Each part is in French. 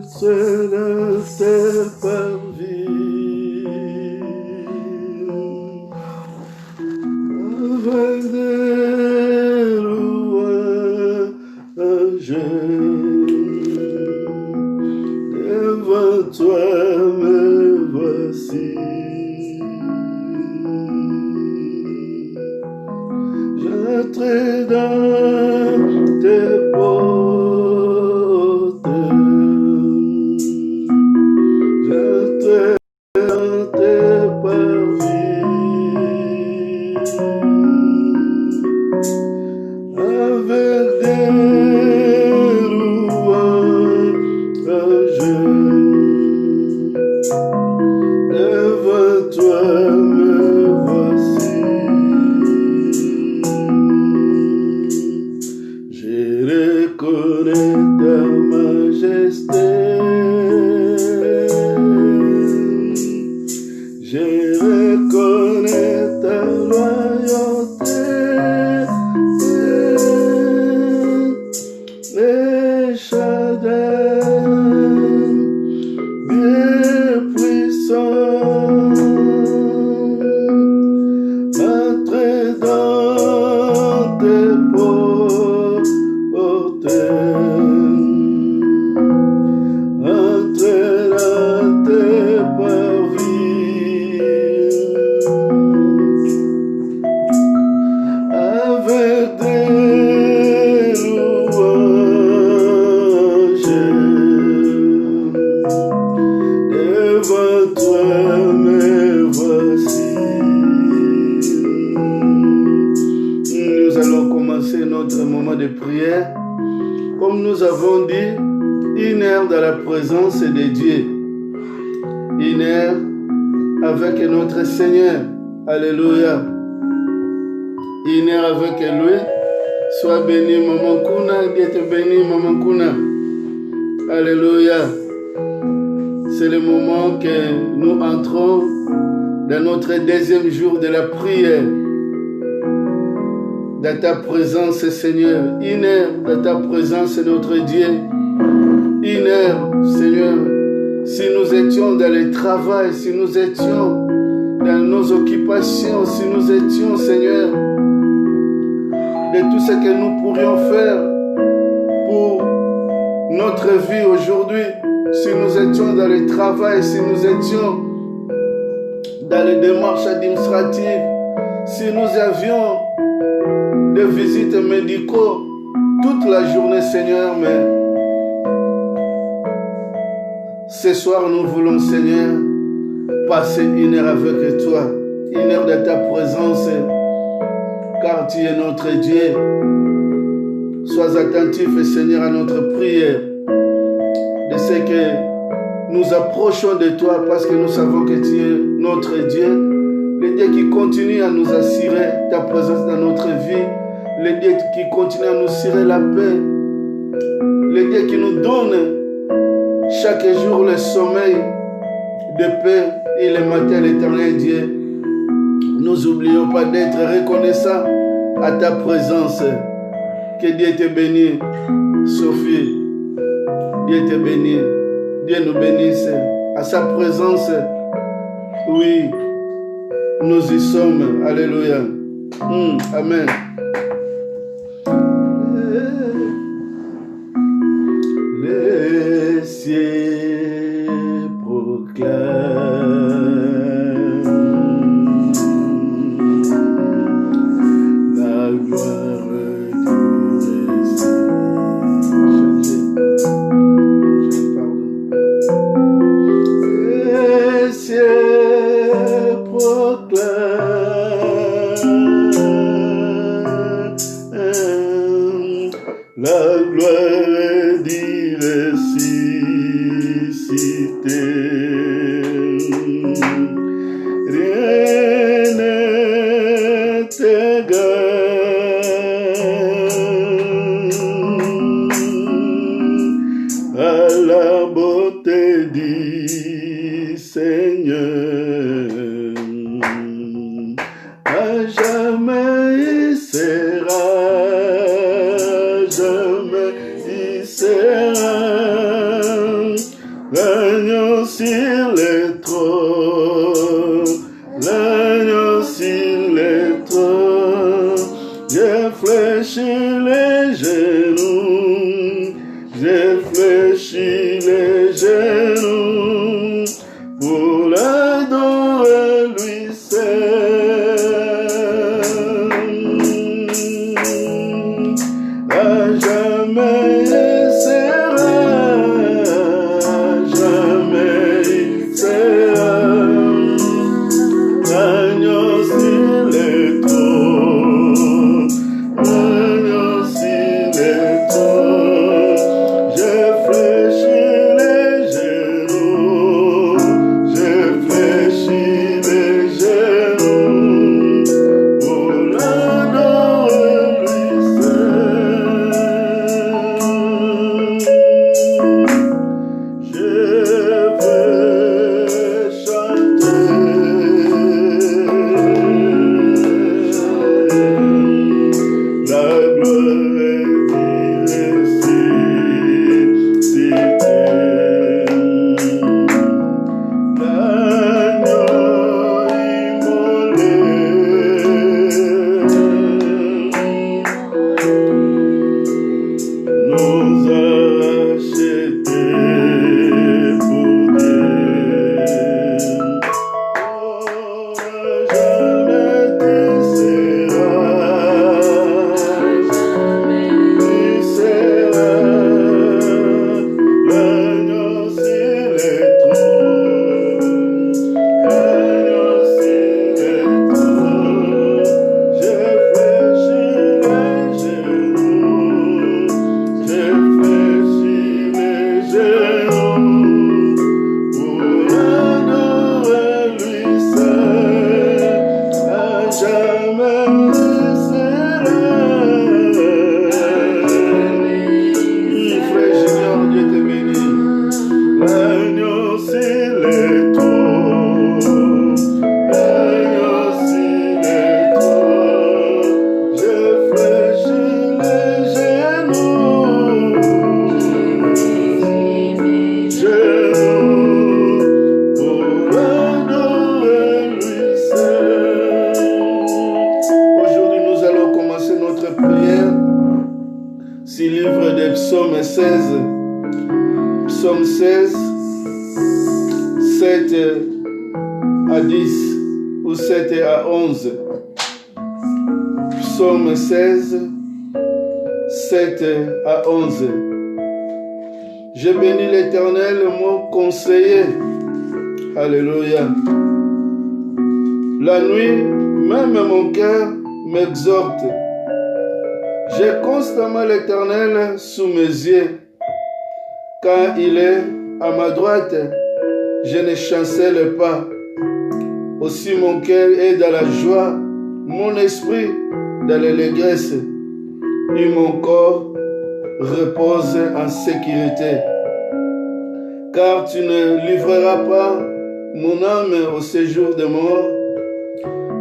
c'est le tel parvis. Avec des louanges, devant toi me voici. J'entre dans tes portes, j'entre dans tes parvis, avec des louanges, devant toi me voici. Je reconnais ta majesté, je reconnais ta loyauté, les Shaddai, bien puissant, entrez dans tes portes, entrez dans tes parvis, avec des louanges, devant toi me voici. Nous allons commencer notre moment de prière. Comme nous avons dit, une heure dans la présence de Dieu. Une heure avec notre Seigneur. Alléluia. Une heure avec lui. Sois béni, Maman Kuna. Dieu te béni, Maman Kuna. Alléluia. C'est le moment que nous entrons dans notre deuxième jour de la prière. Dans ta présence, Seigneur. Une heure dans ta présence, notre Dieu. Une heure, Seigneur. Si nous étions dans le travail, si nous étions dans nos occupations, si nous étions, Seigneur, de tout ce que nous pourrions faire pour notre vie aujourd'hui, si nous étions dans le travail, si nous étions dans les démarches administratives, si nous avions des visites médicaux toute la journée, Seigneur, mais ce soir, nous voulons, Seigneur, passer une heure avec toi, une heure de ta présence, car tu es notre Dieu. Sois attentif, Seigneur, à notre prière, de ce que nous approchons de toi, parce que nous savons que tu es notre Dieu, le Dieu qui continue à nous assurer ta présence dans notre vie, le Dieu qui continue à nous assurer la paix, le Dieu qui nous donne chaque jour le sommeil de paix et le matin l'éternel Dieu. Nous n'oublions pas d'être reconnaissants à ta présence. Que Dieu te bénisse, Sophie. Dieu te bénisse. Dieu nous bénisse. À sa présence, oui, nous y sommes. Alléluia. Amen. Les cieux proclament la gloire du Messie. Les cieux proclament la gloire du ressuscité. Rien n'est égal à la beauté du Seigneur. À jamais il sera, jamais il sera l'agneau sur les trônes, l'agneau sur les trônes. J'ai fléchi les genoux, j'ai fléchi les genoux pour l'adorer lui seul. À jamais il sera, à jamais il sera l'agneau sur les trônes, l'agneau sur les trônes. J'ai fléchi les genoux, j'ai fléchi les genoux pour l'adorer lui seul. Je veux chanter la gloire et ressuscité. L'agneau immolé nous a rachetés pour Dieu. Oh, jamais tu seras l'agneau sur les trônes, l'agneau sur les trônes. J'ai fléchi les genoux, j'ai fléchi les genoux pour l'adorer lui seul. À jamais il sera. Frère Junior, Dieu te bénit. L'agneau sur les trônes, l'agneau sur les trônes. J'ai fléchi les genoux, genoux pour adorer lui seul. Aujourd'hui, nous allons commencer notre prière sur le livre des psaumes 16. Psaume 16, 7 à 10 ou 7 à 11. Psaume 16, 7 à 11. Je bénis l'Éternel, mon conseiller. Alléluia. La nuit, même mon cœur m'exhorte. J'ai constamment l'Éternel sous mes yeux. Quand il est à ma droite, je ne chancelle pas. Aussi mon cœur est dans la joie, mon esprit dans l'allégresse, et mon corps repose en sécurité. Car tu ne livreras pas mon âme au séjour de mort.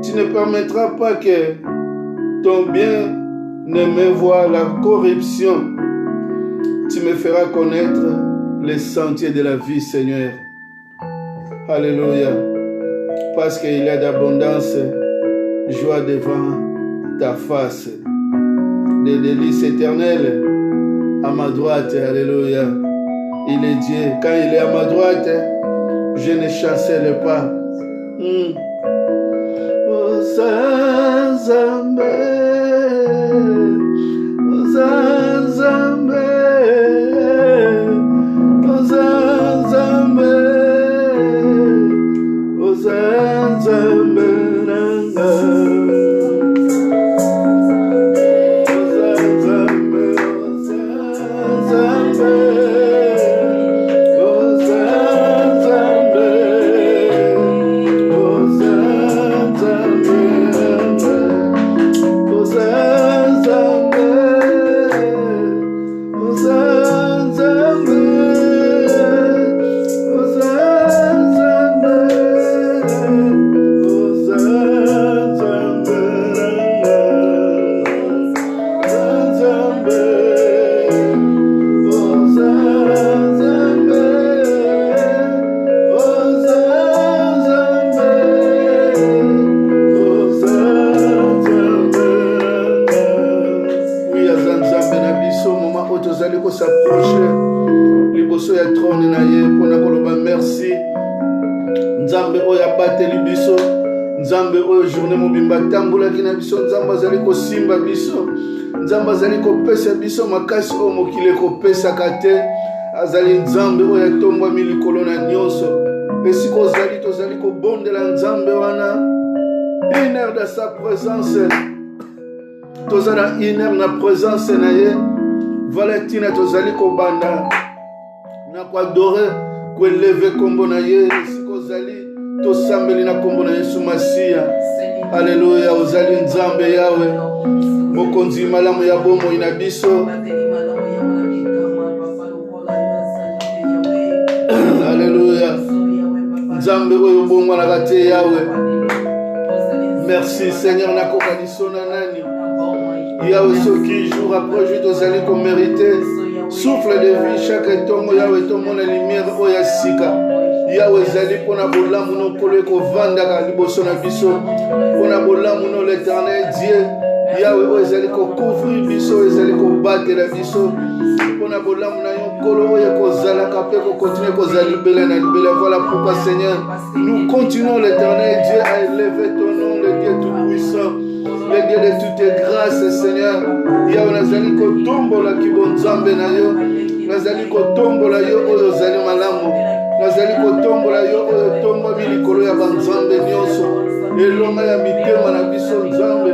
Tu ne permettras pas que ton bien-aimé voie la corruption. Tu me feras connaître les sentiers de la vie, Seigneur. Alléluia. Parce qu'il y a d'abondance, joie devant ta face. Des délices éternelles à ma droite. Alléluia. Il est Dieu. Quand il est à ma droite, je ne chancelle pas. s'approcher liboso ya trône na ye mpona koloba merci nzambe oyo abateli biso nzambe oyo journée mobimba atambolaki na biso nzambe azali kosimba biso nzambe azali kopesa biso makasi oyo mokili ekopesaka te azali nzambe oyo atombwami likolo na nyonso esika ozali tozali kobondela nzambe wana une heure de sa présence tozala une heure na présence na ye Valentina tozali kobanda na koadore koeleve kombo na ye esika ozali tosambeli na kombo na Yesu Masiya. Alléluia, ozali nzambe yawe mokonzi malamu ya bomoi na biso. Alléluia, nzambe oyo bongwanaka te yawe. Merci Seigneur, nakoka lisona nani yawe soki jour après jour tozali komérite souffle de vie chaque tongo yawe tomona lumière oyo ya sika yawe ezali mpona bolamu nokolo ekovandaka liboso na biso mpona bolamu no l'éternel Dieu yawe oyo ezali kocouvrir biso ezali kobatela biso mpona bolamu na yo nkolo oyo ekozalaka mpe kokontinue kozala libela na libela. Voilà pourquoi Seigneur nous continuons l'éternel Dieu à élever ton nom, le Dieu tout-puissant, le Dieu de toute grâce. Seigneur yawe nazali kotombola kibonzambe na yo nazali kotombola yo oyo ozali malamu nazali kotombola yo oyo tombwami likolo ya banzambe nyonso elonga ya mitema na biso nzambe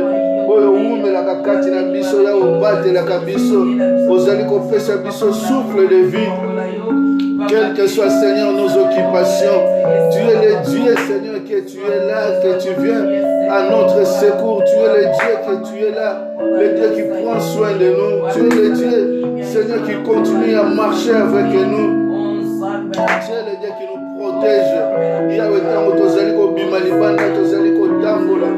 oyo wumelaka kati na biso ya obatelaka biso ozali kopesa biso souffle de vie. Quel que soit Seigneur nos occupations, tu es le Dieu Seigneur que tu es là, que tu viens à notre secours, tu es le Dieu que tu es là, le Dieu qui prend soin de nous, tu es le Dieu Seigneur qui continue à marcher avec nous, tu es le Dieu qui nous protège. Yawe tango tozali kobima libanda tozali kotambola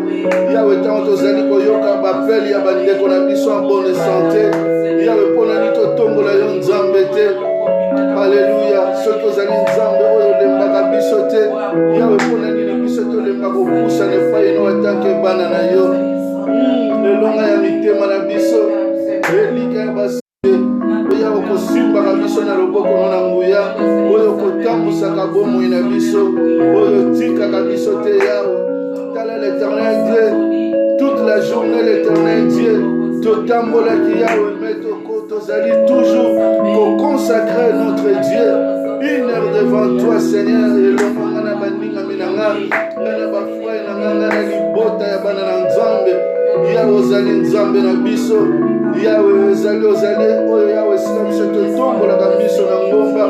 yawe tango tozali koyoka bapeli ya bandeko na biso en bonne santé yawe mpona nini totombola yo nzambe te. Alléluia, soki ozali nzambe oyo olembaka biso te yawe mpona nini biso tolembaka kopusana epai no atanke bana na yo elonga ya mitema na biso elika ya basi oyo okosimbaka biso na loboko no na nguya oyo okotambusaka bomoi na biso oyo otikaka biso te yawe. Tala l'éternel Dieu toute la journée, l'éternel Dieu totambolaki yawe mais tozali toujours consacrer notre Dieu une heure devant toi Seigneur elonga na bandingami na nga na bafrai na nga na libota ya bana na nzambe yawe ozali nzambe na biso yawe ozali oyo yawe sika biso totombolaka biso na ngomba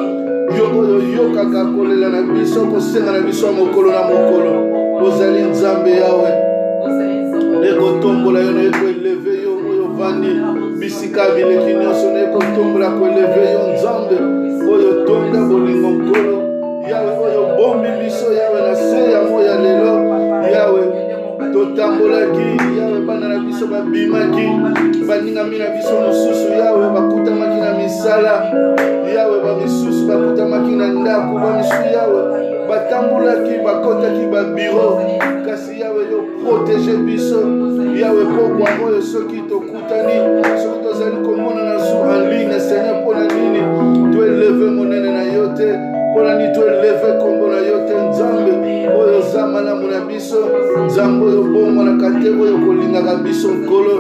yo oyo yokaka kolela na biso kosenga na biso mokolo na mokolo ozali nzambe yawe ekotombola yo na ekoeleve yo oyo vandi bisika bileki nyonso na ekotombola koeleve yo nzambe oyo tonda bolingo nkolo yawe oyo bombi biso yawe na se ya moya lelo yawe totambolaki yawe bana na biso babimaki baningami na biso mosusu yawe bakutamaki na misala yawe bamisusu bakutamaki na ndako bamisusu yawe batambulaki bakotaki babiro kasi yawe yo protege biso yawe pokwa oyo soki tokutani soki tozali komona na jour en ligne Seigneur mpona nini toeleve monene na yo te mpona nini toeleve kombo na yo te nzambe oyo oza malamu na biso nzambe oyo bomonaka te oyo kolingaka biso nkolo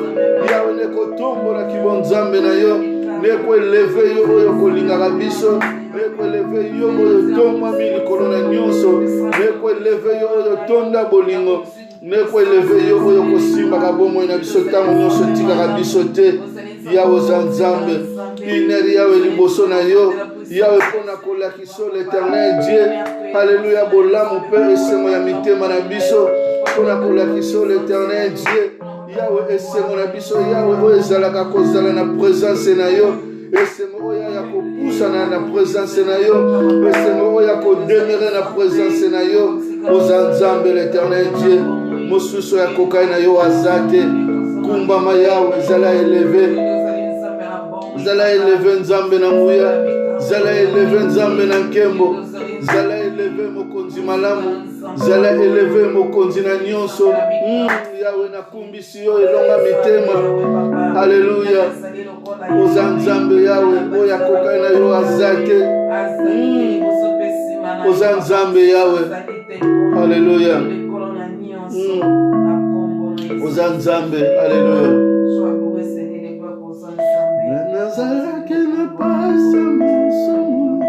yawe nekotombolaki bonzambe na yo nekoeleve yo oyo kolingaka biso nekoeleve yo oyo tomwami likolo na nyonso nekoeleve yo oyo tonda bolingo nekoeleve yo oyo kosimbaka bomoi na biso ntango nyonso tikaka biso te yawe oza nzambe ineri yawe liboso na yo yawe mpona kolakiso l'éternel Dieu alleluya bolamu mpe esengo ya mitema na biso mpona kolakiso l'éternel Dieu yawe esengo na biso yawe oyo ezalaka kozala na présence na yo esengo oyo ya kopusana na présence na yo esengo oyo ya kodemere na présence na yo oza nzambe l'éternel Dieu mosusu ya kokai na yo aza te kumbama yawe zala eleve nzambe na nguya zala eleve nzambe na nkembo zala élevé mokonzi malamu, zala élevé mokonzi na nyonso. Yawe nakumbisi yo elonga mitema. Alléluia. Oza nzambe Yawe oya koka na yo azate. Oza nzambe Yawe. Alléluia. Oza nzambe. Alléluia. Nazaraki na pasa musumu.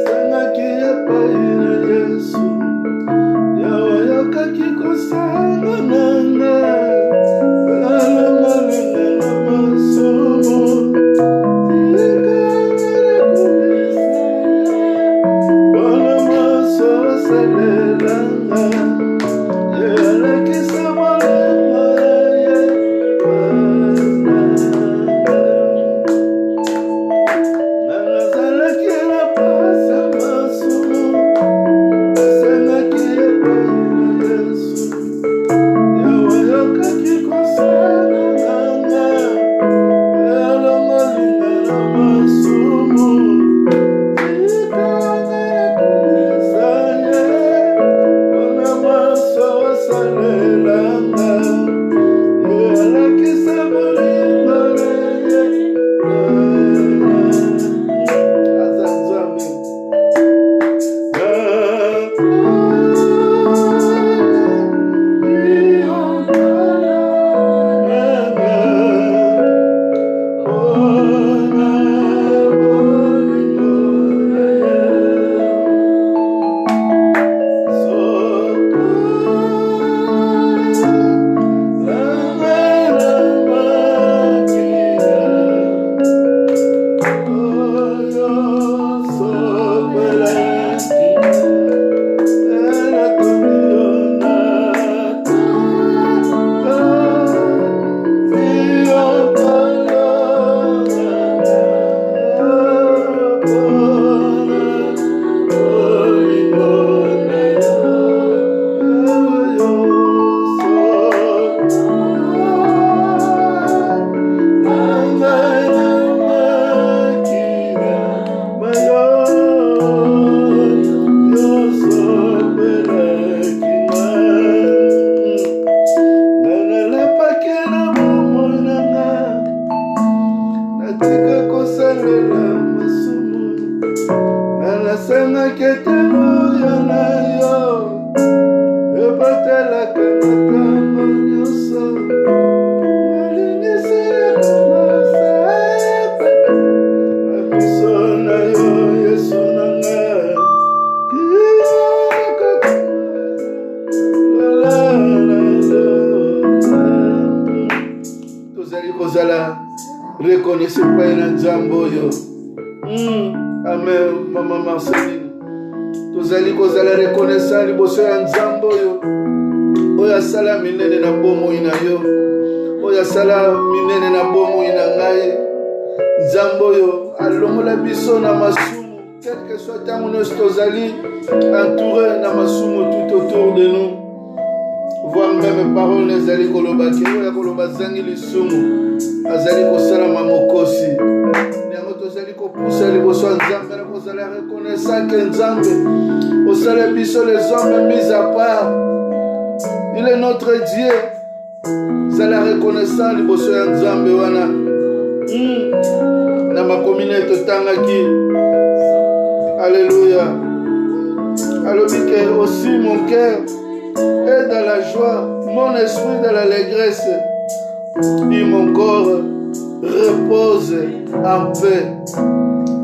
Sangaki epai na Yesu. Yawe yokaki kosanga nanga. Alonga linga na masumu. Tikangere kumisa. Bona maso salelanga. Yalekisa malenga ye. Nazaraki na pasa masumu. Sangaki epai na Yesu. Yawe yokaki kosanga nanga. Alonga linga na masumu. Tikangere kumisa ye. Bona maso salelanga. Yalekisa malenga ye. Aza nzambe. Reconnaissez pas un Zamboyo. Amen, Maman Marceline. Tous allez cause la reconnaissance, les bosses en Zamboyo. Oya sala minene na bomo ina yo. Oya sala minene na bomo ina ngai. Zamboyo, alongola biso na masumu. Quel que soit ta monos tozali, entouré na masumu tout autour de nous. Voir même paroles les ali kolobaki, oya kolobazangi lisumu. Azali kosala mamokosi. Nyango tozali kopusa liboso ya Nzambe na kozala reconnaissant que Nzambe osala biso les hommes mis à part. Il est notre Dieu. C'est la reconnaissance liboso ya Nzambe wana. Na makomine totangaki. Alléluia. Alobi que aussi mon cœur est dans la joie, mon esprit dans l'allégresse. Et mon corps repose en paix.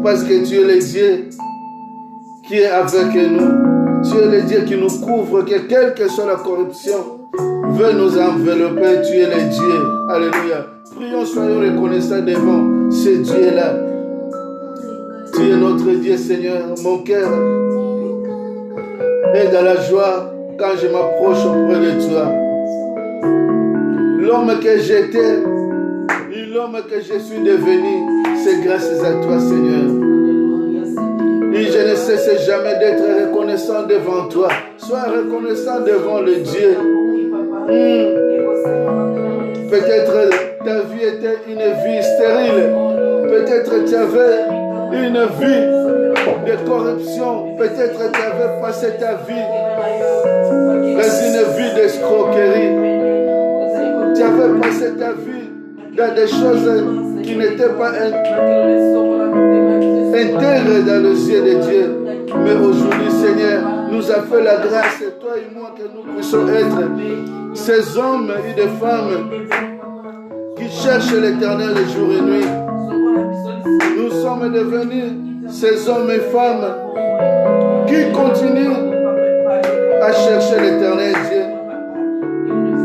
Parce que tu es le Dieu qui est avec nous. Tu es le Dieu qui nous couvre, que quelle que soit la corruption, veut nous envelopper. Tu es le Dieu. Alléluia. Prions, soyons reconnaissants devant ce Dieu-là. Tu es notre Dieu, Seigneur. Mon cœur est dans la joie quand je m'approche auprès de toi. L'homme que j'étais et l'homme que je suis devenu, c'est grâce à toi, Seigneur. Et je ne cesse jamais d'être reconnaissant devant toi. Sois reconnaissant devant le Dieu. Peut-être ta vie était une vie stérile. Peut-être tu avais une vie de corruption. Peut-être tu avais passé ta vie dans une vie d'escroquerie. Tu avais passé ta vie dans des choses qui n'étaient pas intègres dans les yeux de Dieu. Mais aujourd'hui, Seigneur, nous a fait la grâce, toi et moi, que nous puissions être ces hommes et des femmes qui cherchent l'Éternel jour et nuit. Nous sommes devenus ces hommes et femmes qui continuent à chercher l'Éternel Dieu.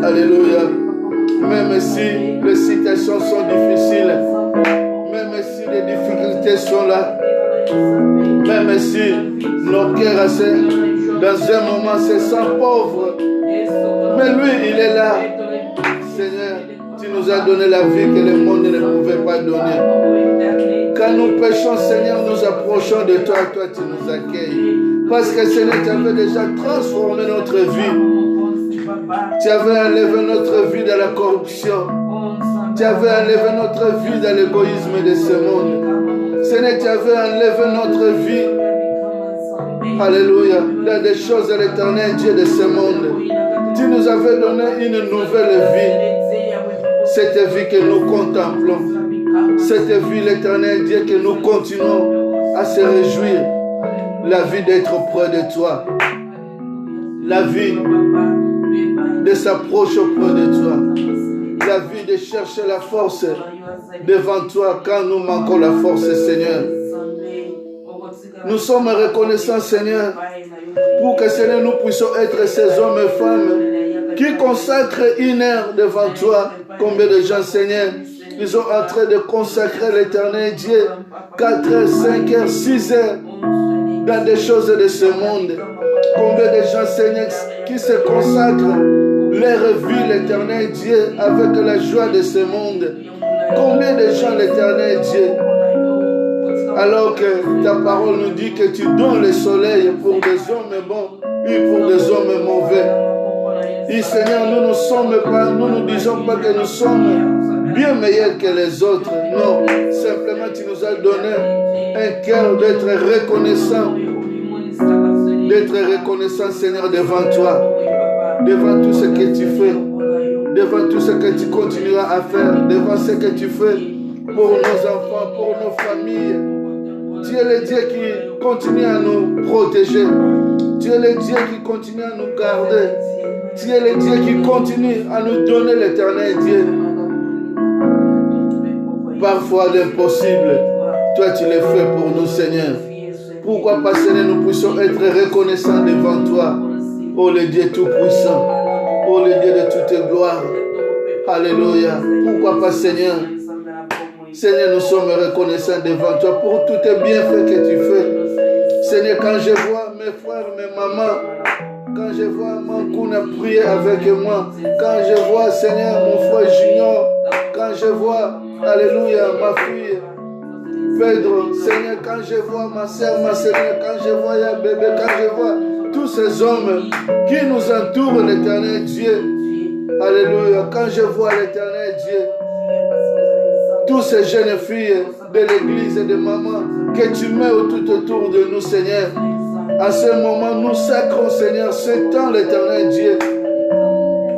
Alléluia. Même si les situations sont difficiles, même si les difficultés sont là, même si nos cœurs, dans un moment, se sentent pauvres, mais lui, il est là. Seigneur, tu nous as donné la vie que le monde ne pouvait pas donner. Quand nous péchons, Seigneur, nous approchons de toi, toi tu nous accueilles. Parce que Seigneur, tu avais déjà transformé notre vie. Tu avais enlevé notre vie dans la corruption. Tu avais enlevé notre vie dans l'égoïsme de ce monde. Seigneur, tu avais enlevé notre vie. Alléluia. Dans des choses de l'Éternel Dieu de ce monde. Tu nous avais donné une nouvelle vie. Cette vie que nous contemplons. Cette vie, l'Éternel Dieu, que nous continuons à se réjouir. La vie d'être près de toi. La vie de s'approcher auprès de toi. La vie de chercher la force devant toi quand nous manquons la force, Seigneur. Nous sommes reconnaissants, Seigneur, pour que, Seigneur, nous puissions être ces hommes et femmes qui consacrent une heure devant toi. Combien de gens, Seigneur, ils sont en train de consacrer l'Éternel Dieu 4 heures, 5 heures, 6 heures dans des choses de ce monde. Combien de gens, Seigneur, qui se consacrent leur vie, l'Éternel Dieu, avec la joie de ce monde. Combien de gens, l'Éternel Dieu, alors que ta parole nous dit que tu donnes le soleil pour des hommes bons et pour des hommes mauvais. Et Seigneur, nous ne disons pas que nous sommes bien meilleurs que les autres. Non, simplement tu nous as donné un cœur d'être reconnaissant. D'être reconnaissant, Seigneur, devant toi. Devant tout ce que tu fais. Devant tout ce que tu continueras à faire. Devant ce que tu fais pour nos enfants, pour nos familles. Tu es le Dieu qui continue à nous protéger. Tu es le Dieu qui continue à nous garder. Tu es le Dieu qui continue à nous donner l'Éternel Dieu. Parfois l'impossible, toi tu le fais pour nous, Seigneur. Pourquoi pas, Seigneur, nous puissions être reconnaissants devant toi, oh le Dieu tout-puissant, oh le Dieu de toute gloire. Alléluia. Pourquoi pas, Seigneur? Seigneur, nous sommes reconnaissants devant toi pour tous tes bienfaits que tu fais. Seigneur, quand je vois mes frères, mes mamans, quand je vois Mankouna prier avec moi, quand je vois, Seigneur, mon frère Junior, quand je vois, alléluia, ma fille Pedro, Seigneur, quand je vois ma soeur, ma Seigneur, quand je vois ya bébé, quand je vois tous ces hommes qui nous entourent, l'Éternel Dieu, alléluia, quand je vois l'Éternel Dieu, tous ces jeunes filles de l'église et de maman que tu mets tout autour de nous, Seigneur. À ce moment, nous sacrons, Seigneur, ce temps, l'Éternel Dieu,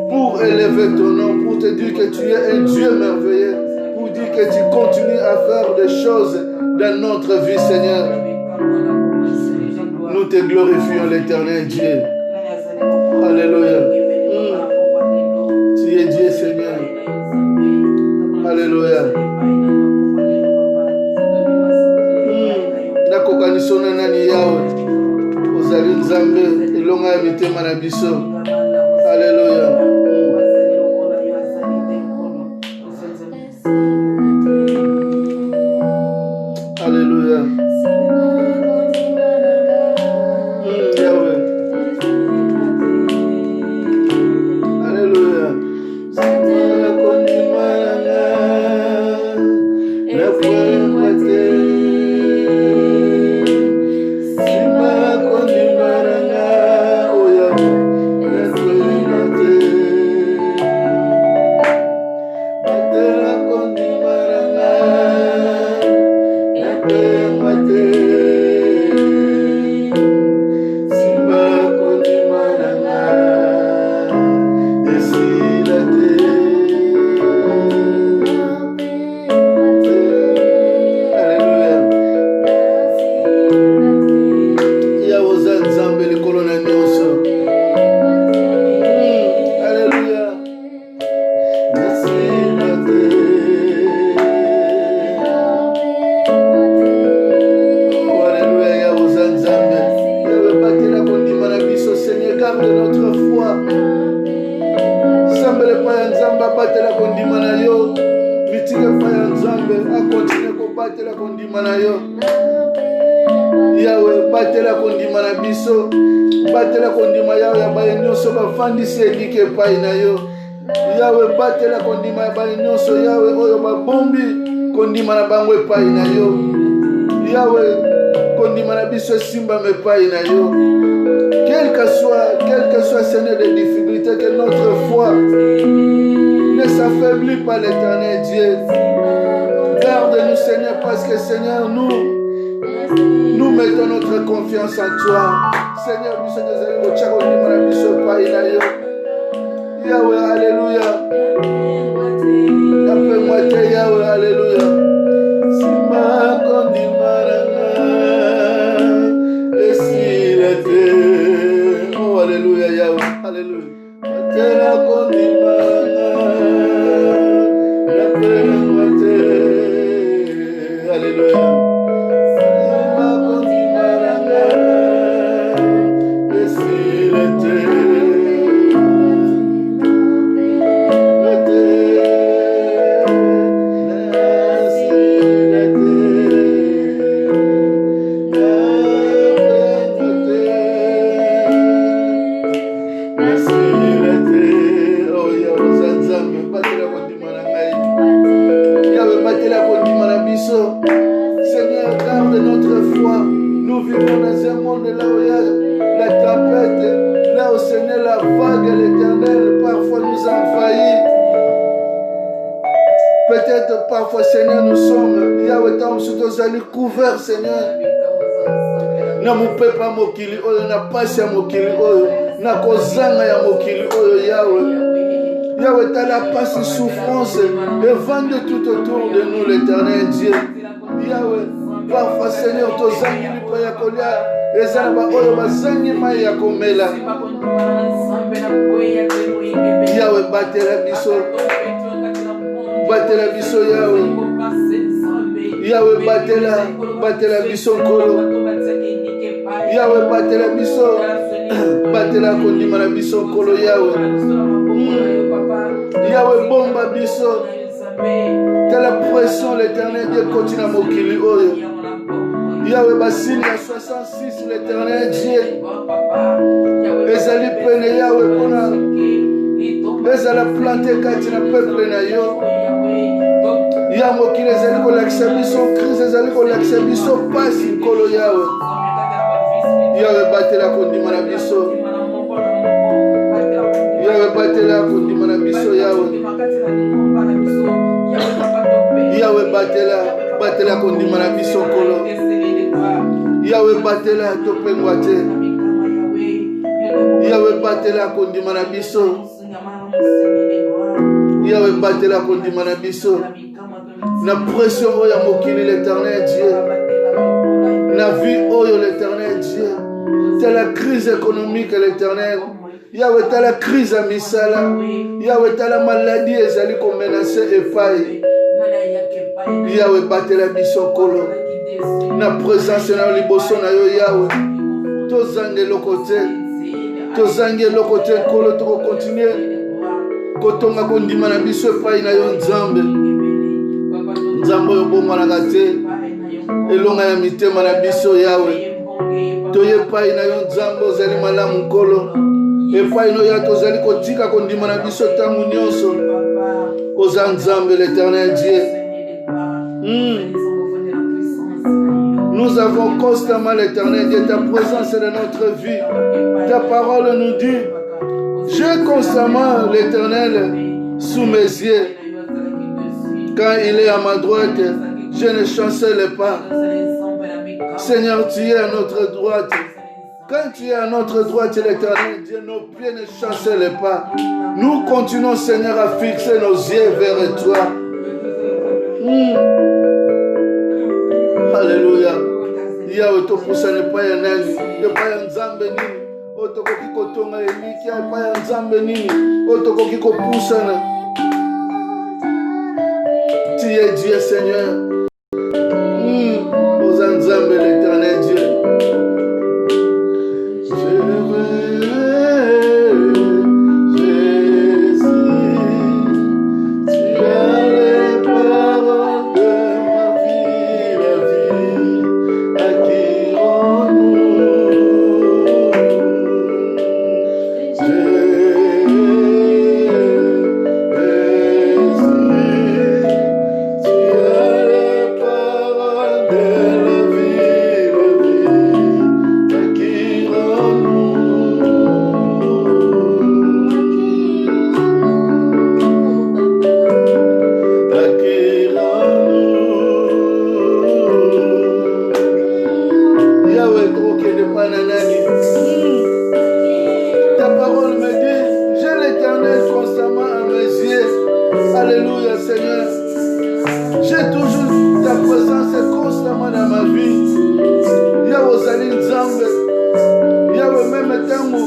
pour élever ton nom, pour te dire que tu es un Dieu merveilleux, pour dire que tu continues à faire des choses dans notre vie, Seigneur. Nous te glorifions, l'Éternel Dieu. Alléluia. Tu es Dieu, Seigneur. Alléluia. Nakokanisona nani yawe ozali nzambe elonga ya mitema na biso. Alléluia. Alléluia. Yahweh. Alléluia. batela kondima na yo. Mitike pa ya Nzambe akontinue ko batela kondima na yo. Yawe batela kondima na biso. Batela kondima yawe ya baye nyonso bafandisi elike epai na yo. Yawe batela kondima ya baye nyonso yawe oyo babombi kondima na bango epai na yo. Yawe kondima na biso simba mepai na yo. Quel que soit Seigneur des difficultés, que notre foi ne s'affaiblit pas, l'Éternel Dieu. Garde-nous Seigneur, parce que Seigneur, nous mettons notre confiance en toi. Seigneur, nous sommes désolés de chaque monde qui ne pas Yahweh, alléluia. Appelle-moi Yahweh, alléluia. Simba kondimaranga, esilete. Oh, alléluia, Yahweh, alléluia. Matela kondimaranga, appelle-moi alléluia. Seigneur, garde notre foi. Nous vivons dans un monde là où il y a la tempête, là où Seigneur la vague et l'éternel parfois nous envahit. Peut-être parfois Seigneur nous sommes, Yahweh tam surtout allés couverts Seigneur. Na mupepa mokili oyo na pasi ya mokili oyo na kozanga ya mokili oyo Yahweh. Yahweh, t'as la passe souffrance et vendre tout autour de nous, l'Éternel Dieu. Yahweh, parfois, Seigneur, tozangi lipo ya kolia, ezalaba oyo bazangi mai ya komela. Yahweh, batela biso, Yahweh. Yahweh, batela biso nkolo. Yahweh, batela biso, batela kondima na biso nkolo, Yahweh. Yahweh bomba biso. T'as la pression, l'Éternel Dieu continue à mokili oyo. Yahweh basini à 66, l'Éternel Dieu. Ezali pene Yahweh pona. Ezala planté kati na peuple na yo. Ya mokili ezali kolakisa biso crise, ezali kolakisa biso pasi nkolo Yahweh. Yahweh batela kondima na biso. Yahweh batela kondima na biso Yahweh. Yahweh batela kondima na biso kolo. Yahweh batela topengwa te. Yahweh batela kondima na biso. Yahweh batela kondima na biso. Na pression oyo mokili l'Éternel Dieu. Na vie oyo l'Éternel Dieu. C'est la crise économique l'Éternel. Yahweh t'as la crise à misala. Yahweh t'as la maladie ezali ko menacer epai. Yahweh batela biso kolo. Na présence na liboso na yo Yahweh. Tozange lokote. Tozange lokote kolo to continuer. Kotonga kondima na biso epai na yo Nzambe. Nzambe yo bomba na kate. Elonga ya mitema na biso Yahweh. Toye pai na yo Nzambe ozali malamu kolo. Epai no ya tozali kotika kondima na biso tangu nyonso. Oza Nzambe l'Éternel Dieu. Nous avons constamment l'Éternel Dieu, ta présence est dans notre vie. Ta parole nous dit, j'ai constamment l'Éternel sous mes yeux. Quand il est à ma droite, je ne chancelle pas. Seigneur, tu es à notre droite. Quand tu es à notre droite, l'Éternel Dieu, nos pieds ne chancellent pas. Nous continuons, Seigneur, à fixer nos yeux vers toi. Alléluia. Yahweh topusa ne pa ya nani, ne pa ya Nzambe nini. Otokoki kotonga eliki, ne pa ya Nzambe nini. Otokoki kopusana. Tu es Dieu, Seigneur. Aux Nzambe l'Éternel Dieu. Je veux Jésus. Yahweh, ta parole me dit, j'ai l'Éternel constamment à mes yeux. Alléluia, Seigneur. J'ai toujours ta présence constamment dans ma vie. Yahweh, Zali Nzambe. Yahweh, même tango.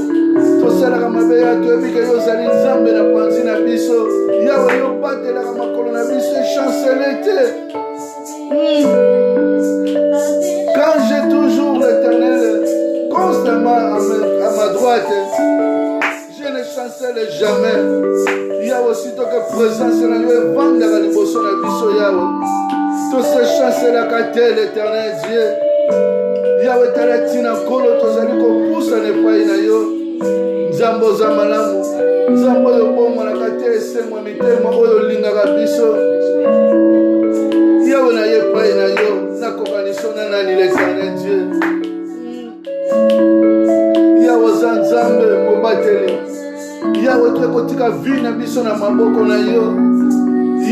Tosalaka mabeya toyebika yo ozali Nzambe na panzi na biso. Yahweh, yo batelaka makolo na biso chancele te. Quand j'ai toujours l'Éternel constamment à ma droite, je ne chancelle jamais. Yahweh, aussitôt que présence na yo evandaka liboso na biso Yahweh. Tose chancelaka te l'Éternel Dieu. Yahweh tala tina nkolo tozali kopusa na epai na yo. Nzambe oza malamu. Nzambe oyo obomonaka te esengo mitema oyo olingaka biso. Yahweh na ye epai na yo nakokaniso na nani l'Éternel Dieu. Yahweh oza Nzambe mobateli. Yahweh tokotika vi na biso na maboko na yo.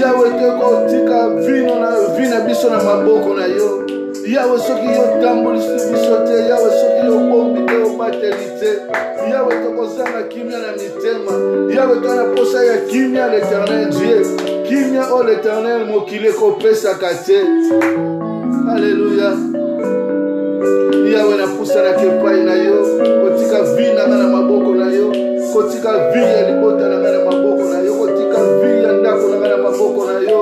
Yahweh tokotika vi na biso na maboko na yo. Yahweh soki yo tambolisi biso te. Yahweh soki yo bombi te obateli te. Yahweh tokozanga kimia na mitema. Yahweh toza na posa ya kimia l'Éternel Dieu. Kimia o l'Éternel mokili ekopesaka te. Alléluia. Yahweh napusanaka epai na yo. Kotika vi na nga na maboko na yo. Kotika vi ya libota na nga na maboko na yo. Kotika vi ya ndako na nga na maboko na yo.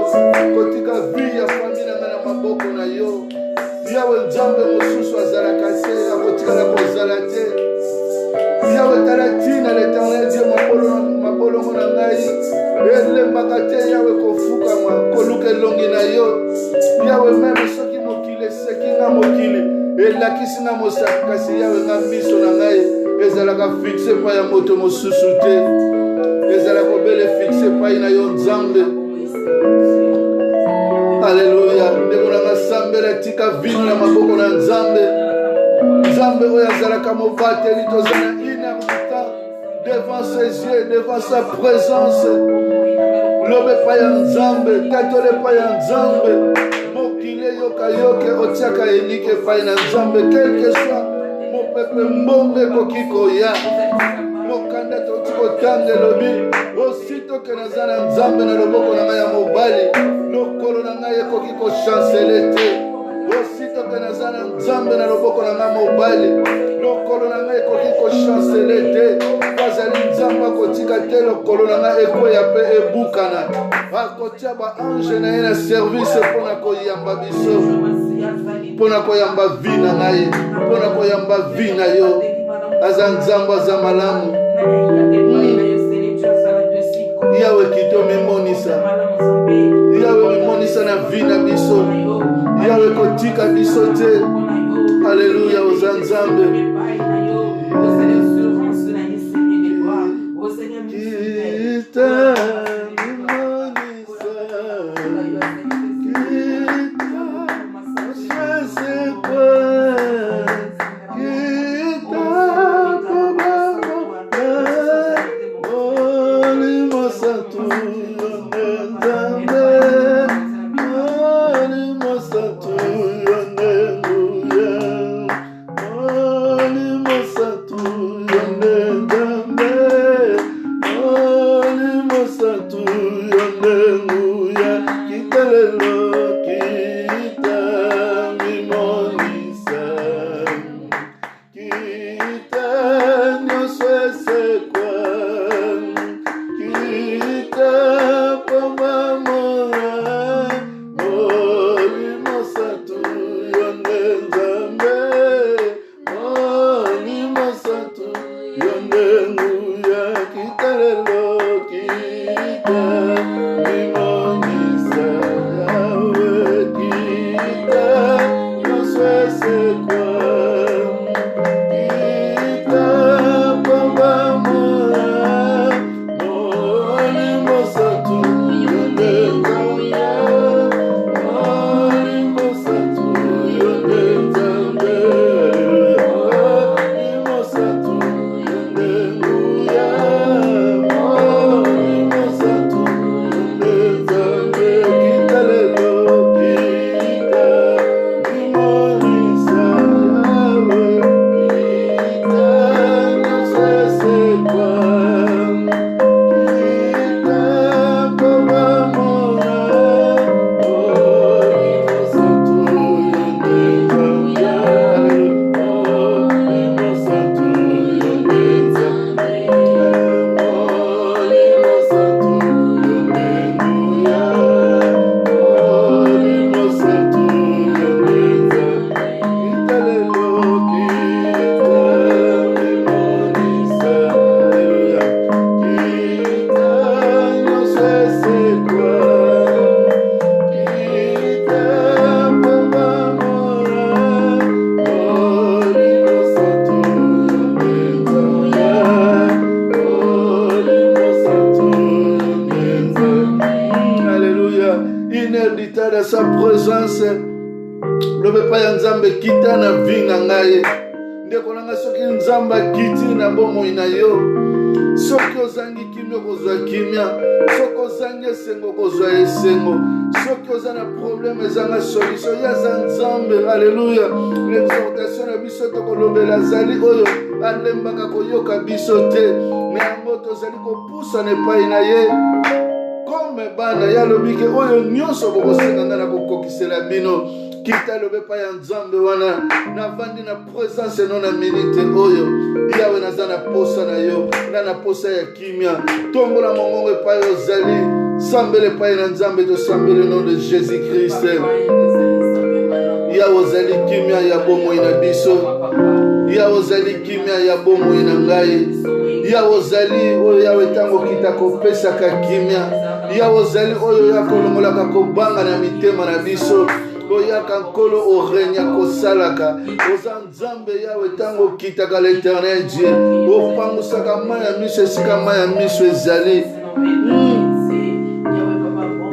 Kotika vi ya fami na nga na maboko na yo. Yahweh Nzambe mosusu azalaka te akotikala kozala te. Yahweh tala tina l'Éternel Dieu mabolongo na ngai elembaka te Yahweh kofukama koluka elongi na yo. Yahweh meme soki mokili eseki nga mokili elakisi nga mosaki kasi Yahweh nga miso na ngai ezalaka fixe epai ya moto mosusu te. Ezalaka obele fixe epai na yo Nzambe. Alléluia. Ndeko na nga sambela tika vino na maboko na Nzambe. Nzambe oyo azalaka mobateli tozala inermitant devant ses yeux, devant sa présence. Lobe epai ya Nzambe, tatole epai ya Nzambe. Mokili yoka otiaka elike epai na Nzambe. Quel que soit mopepe mbongo ekoki koya. Mokanda toti kotanga elobi osito ke naza na Nzambe na loboko na ngai ya mobali lokolo na ngai ekoki kochancele te. Osito ke naza na Nzambe na loboko na ngai mobali lokolo na ngai ekoki kochancele te. Bazali Nzambe akotika te lokolo na ngai ekoya mpe ebukana. Akotia baange na ye na service mpona koyamba biso, mpona koyamba vi na ngai, mpona koyamba vi na yo. Aza Nzambe aza malamu. Yahweh kito mimonisa. Yahweh mimonisa na vi na biso. Yahweh kotika biso te. Alléluia oza Nzambe. kita na vinga ngai ndeko nanga soki nzambe akiti na bomoi na yo soki ozangi kimia kozwa kimia soki ozangi esengo kozwa esengo soki oza na probleme ezanga solution yaza nzambe. Alleluya. L'exhortation na biso tokolobela azali oyo alembaka koyoka biso te na yango tozali kopusana epai na ye comme bana yalobi ke oyo nyonso bokosenga nga na kokokisela bino kita lobe pa ya nzambe wana navandi na présence no na minute oyo yawe naza na posa na yo na posa ya kimia tombola mongongo epai ozali sambele epai na nzambe tosambele nom de Jésus Christ. Yawe ozali kimia ya bomoi na biso, yawe ozali kimia ya bomoi na ngai, yawe ozali oyo yawe ntango kita kopesaka kimia, yawe ozali oyo yakolongolaka kobanga na mitema na biso oyaka nkolo orenya kosalaka oza nzambe yawe ntango kitaka l'Éternel Dieu opangusaka mai ya miso esika mai ya miso ezali.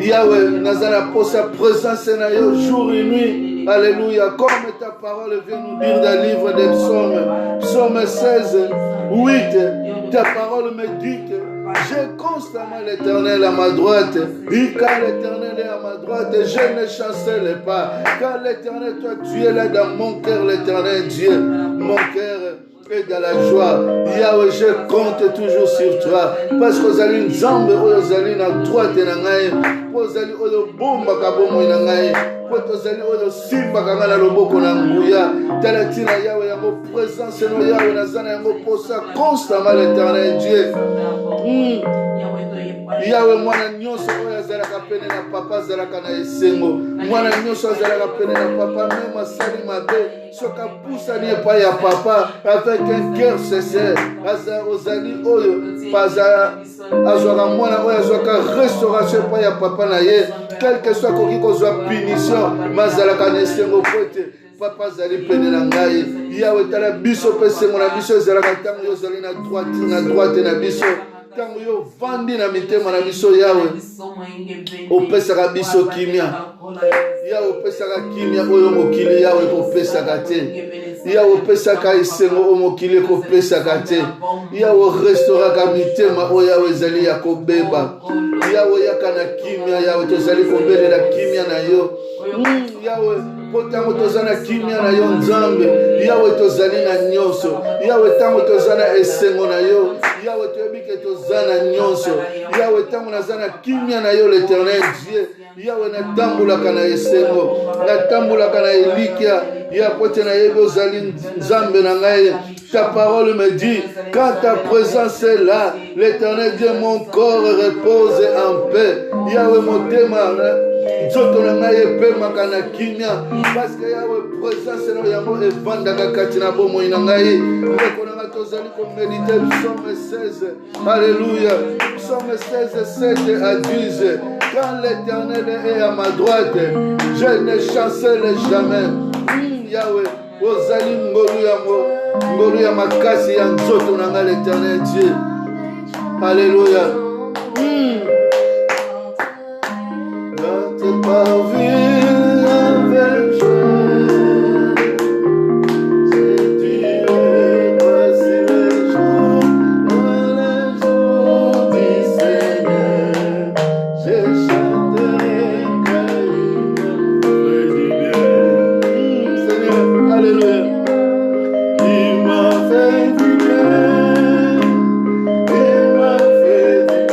Yawe naza na posa présence na yo jour et nuit. Alléluia. Comme ta parole vient nous dire dans le livre des psaumes, psaume 16, 8, ta parole me dit que j'ai constamment l'Éternel à ma droite. Et quand l'Éternel est à ma droite, je ne chancelle pas. Car l'Éternel, toi, tu es là dans mon cœur, l'Éternel Dieu. Mon cœur est dans la joie. Yahweh, je compte toujours sur toi. Parce que vous allez nzambe, vous allez na droite na ngai. Vous allez oyo bomba kabomo na ngai. Vous allez oyo simba kangala loboko na nguya. Talatina Yahweh, yango présence no Yahweh nazana yango posa constamment l'Éternel Dieu. Yawe mwana nyonso oyo azalaka pene na papa azalaka na esengo mwana nyonso azalaka pene na papa même asali mabe soki apusani epai ya papa avec un cœur sincère ozali oyo azwaka mwana oyo azwaka restauration epai ya papa na ye quelque soit koki kozwa punition mazalaka na esengo po ete papa azali pene na ngai. Yawe tala biso mpe esengo na biso ezalaka ntango yo ozali na droite na biso tango yo vandi na mitema na biso yawe opesaka biso kimia yawe opesaka kimia oyo mokili yawe kopesaka te yawe opesaka esengo oyo mokili kopesaka te yawe restauraka mitema oyo yawe ezali ya kobeba yawe yaka na kimia yawe tozali kobelela kimia na yo yawe po ntango toza na kimia na yo nzambe yawe tozali na nyonso yawe ntango toza na esengo na yo yawe toyebi ke toza na nyonso yawe ntango naza na kimia na yo l'Éternel Dieu yawe natambolaka na esengo natambolaka na elikya ya po te nayebi ozali nzambe na ngai. Ta parole me dit, quand ta présence est là, l'Éternel Dieu, mon corps repose en paix. Yahweh motema nzoto na ngai epemaka na kimia parce que Yahweh présence na yango evandaka kati na bomoi na ngai. Ndeko na ngai tozali komedite psaume 16. Alléluia. Psaume 16, 7 à 10. Quand l'Éternel est à ma droite, je ne chancelle jamais. Yahweh ozali ngolu ya makasi ya nzoto na ngai l'Éternel Dieu. Alléluia. Dans tes parvis avec joie, c'est Dieu passé les jours du Seigneur. Je chanterai car il m'a fait du bien. Seigneur, alléluia. Il m'a fait du bien. Il m'a fait du bien.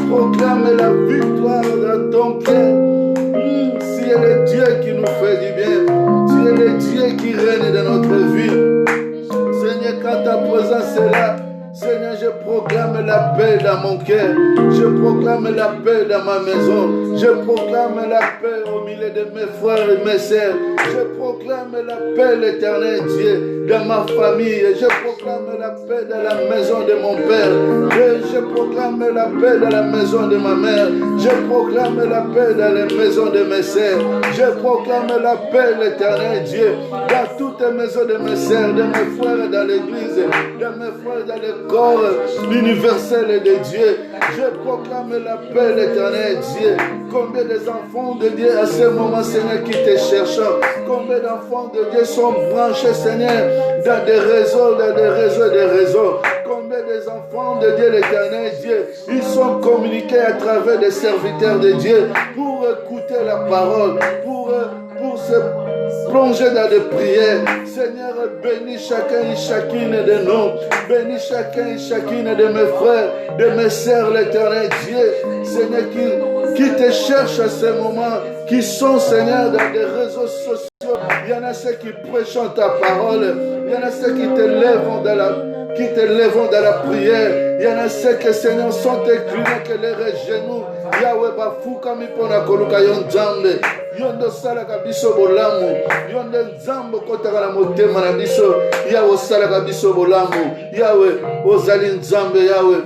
proclame la victoire dans ton pied. Tu es le Dieu qui nous fait du bien. Tu es le Dieu qui règne dans notre vie. Seigneur, quand ta présence est là, Seigneur, je proclame la paix dans mon cœur. Je proclame la paix dans ma maison. Je proclame la paix au milieu de mes frères et mes sœurs. Je proclame la paix, l'Éternel Dieu, dans ma famille. Je proclame la paix dans la maison de mon père. Je proclame la paix dans la maison de ma mère. Je proclame la paix dans la maison de mes sœurs. Je proclame la paix, l'Éternel Dieu, dans toutes les maisons de mes sœurs, de mes frères dans l'église, de mes frères dans le corps universel de Dieu. Je proclame la paix, l'Éternel Dieu. Combien des enfants de Dieu à ce moment, Seigneur, qui te cherchent? Combien d'enfants de Dieu sont branchés, Seigneur, dans des réseaux, des réseaux? Combien des enfants de Dieu, l'Éternel Dieu, ils sont communiqués à travers des serviteurs de Dieu pour écouter la parole, pour se plonger dans des prières. Seigneur, bénis chacun et chacune de nous. Bénis chacun et chacune de mes frères, de mes sœurs, l'Éternel Dieu. Seigneur, qui te cherchent à ce moment, qui sont, Seigneur, dans des réseaux sociaux. Il y en a ceux qui prêchent ta parole. Il y en a ceux qui te lèvent dans la prière. Il y en a ceux qui, Seigneur, sont inclinés que leurs genoux. Yahweh bafuka mipona koluka yonzambe. Yondo salaka biso bolamu. Yondo nzambo kotaka na motema na biso. Yahweh salaka biso bolamu. Yahweh ozali nzambe Yahweh.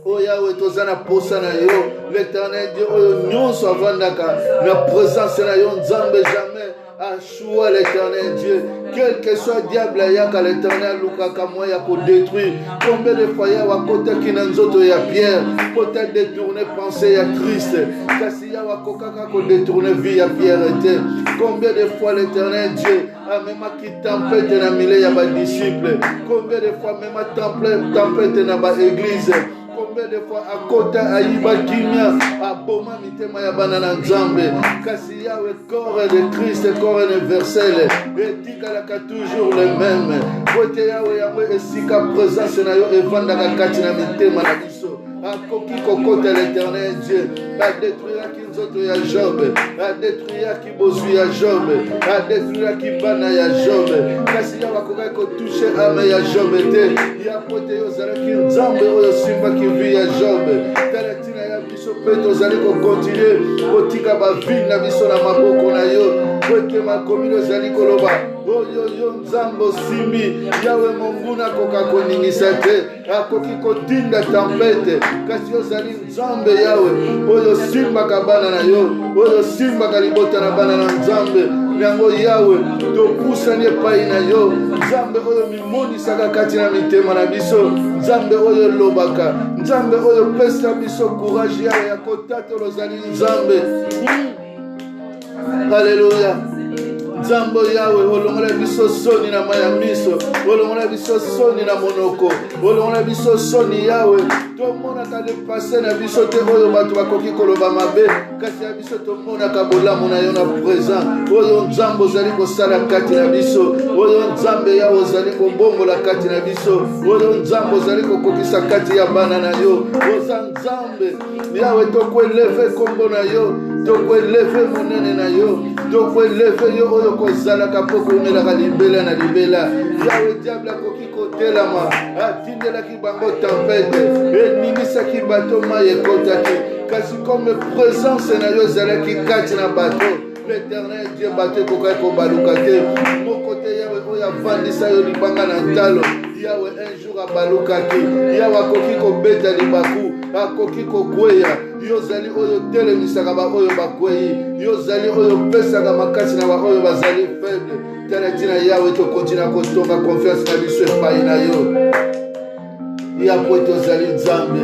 Oh Yahweh, tozana posa na yo. L'Éternel Dieu, oh nyonso avandaka na présence na yo nzambe jamais. Achua l'Éternel Dieu, quel que soit diable yaka l'Éternel lukaka moya pour détruire. Combien de fois ya wakota kinanzoto ya Pierre peut-être détourner pensée ya Christ. Kasi ya wakokaka ko détourner vie ya Pierre était. Combien de fois l'Éternel Dieu a même qui tempête na milieu ya ba disciples. Combien de fois même tempête na ba église. Combien de fois à côté aïba kimia à boma mitema ya banana nzambe kasi yawe corps de Christ corps universel et tikalaka toujours le même côté yawe yawe esika présence na yo evandaka kati na mitema na biso akoki kokota l'Éternel Dieu a détruire ki nzoto ya Job a détruire ki bozu ya Job a détruire ki bana ya Job kasi yawe akoka ko toucher ame ya Job te ya pote yo zala ki nzambe oyo simba ki vi ya Job talatina ya biso pe tozali ko continuer kotika ba vie na biso na maboko na yo kwete makomino zali koloba oyo nzambo simbi yawe monguna koka koningisa te akoki kotinda tempete kasi ozali nzambe yawe oyo simbaka bana na yo oyo simbaka libota na bana na nzambe yango yawe topusani epai na yo nzambe oyo mimonisaka kati na mitema na biso nzambe oyo lobaka nzambe oyo pesa biso courage yawe ya kotatela ozali nzambe Alléluia. Nzambo yawe olongola biso soni na maya miso olongola biso soni na monoko olongola biso soni yawe tomonaka depase na biso te oyo bato bakoki koloba mabe kasi ya biso tomonaka bolamu na yo na présent oyo nzambo ozali kosala kati na biso oyo nzambe yawe ozali kobongola kati na biso oyo nzambo ozali kokokisa kati ya bana na yo oza nzambe yawe tokoeleve kombo na yo tokoeleve monene na yo tokoeleve yo oyo kozalaka mpo komelaka libela na libela yawe diable akoki kotelama atindelaki bango tempete eninisaki bato mai ekotaki kasi comme présence na yo ezalaki kati na bato l'Éternel Dieu bato ekokaki kobaluka te moko te yawe oyo avandisa yo libanga na ntalo yawe un jour abalukaki yawe akoki kobeta libaku akoki kokweya yo zali oyo telemisaka ba oyo bakweyi yo zali oyo pesaka makasi na ba oyo bazali faible tala tina yawe tokontina kotonga confiance na biso epai na yo yapo tozali nzambe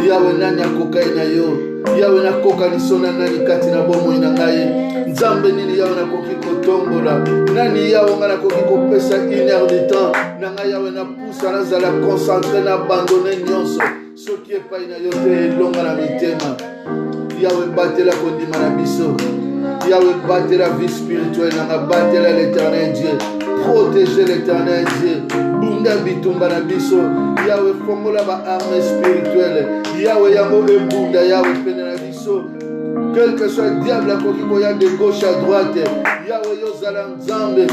yawe nani akokai na yo yawe nakoka lisona nani kati na bomoi na ngai nzambe nini yawe nakoki kotombola nani yawe nga nakoki kopesa 1 heure de temps na ngai yawe napusa nazala concentré na abandonne nyonso soki epai na yo te elonga na mitema yawe batela kondima na biso yawe batela vie spirituelle nanga batela l'Éternel Dieu protéger l'Éternel Dieu bunda bitumba na biso Yahweh fongola ba arme spirituelle Yahweh yango ebunda Yahweh pene na biso quel que soit le diable qui a de gauche à droite Yahweh yozala nzambe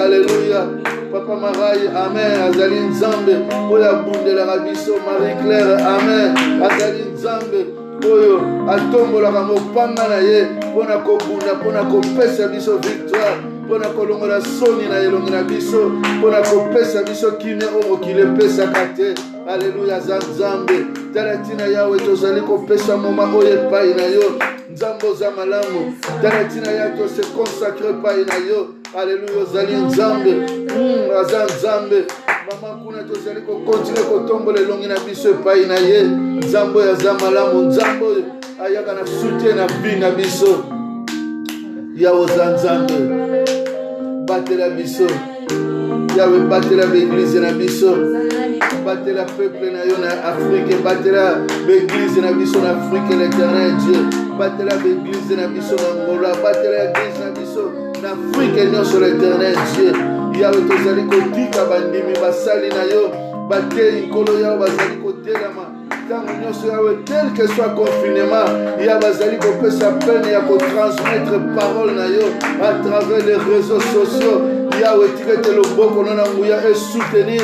alléluia Papa Marai amen azali nzambe oya bundelaka biso Marie Claire amen azali nzambe oyo atombolaka mopanga na ye mpona kobunda mpona kopesa biso victoire mpona kolongola soni na elongi na biso mpona kopesa biso kine oyo mokili epesaka te alleluya aza nzambe tala ntina Yawe tozali kopesa moma oyo epai na yo nzambe oza malamu tala ntina ya tose consacre epai na yo alleluya ozali nzambe aza nzambe mama kuna tozali kokontinue kotombola elongi na biso epai na ye nzambe oyo aza malamu nzambe oyo ayaka na soutien na vi na biso Yawe oza nzambe batela biso Yawe batela l'église na biso batela peuple na yo na Afrique batela l'église na biso na Afrique l'éternel Dieu batela l'église na biso na Angola batela l'église na biso na Afrique nyonso l'éternel Dieu Yawe tozali kotika bandimi basali na yo bateli nkolo yawe bazali kotelama ntango nyonso yawe tel que soit confinement ya bazali kopesa pene ya kotransmettre parole na yo à travers les réseaux sociaux Yahweh tirete loboko na nguya et soutenir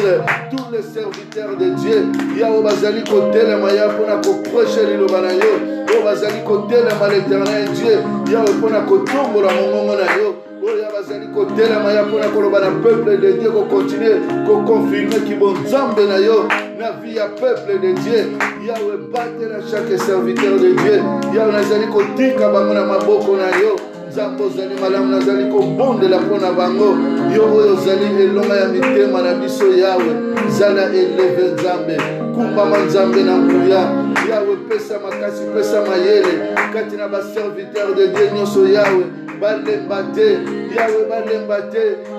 tous les serviteurs de Dieu Yahweh bazali kotelema ya pona ko prêcher liloba na yo o bazali kotelema l'éternel Dieu Yahweh pona kotombola mongongo na yo oya bazali kotelema ya pona koloba na peuple de Dieu ko continuer ko confirmer ki bon nzambe na yo na vie ya peuple de Dieu Yahweh batela chaque serviteur de Dieu Yahweh nazali kotika bango na maboko na yo nzambe ozali malamu nazali kobondela mpona bango yo oyo ozali elonga ya mitema na biso Yawe zala eleve nzambe kumbama nzambe na nguya Yawe pesa makasi pesa mayele kati na baserviteur de Dieu nyonso Yawe balemba te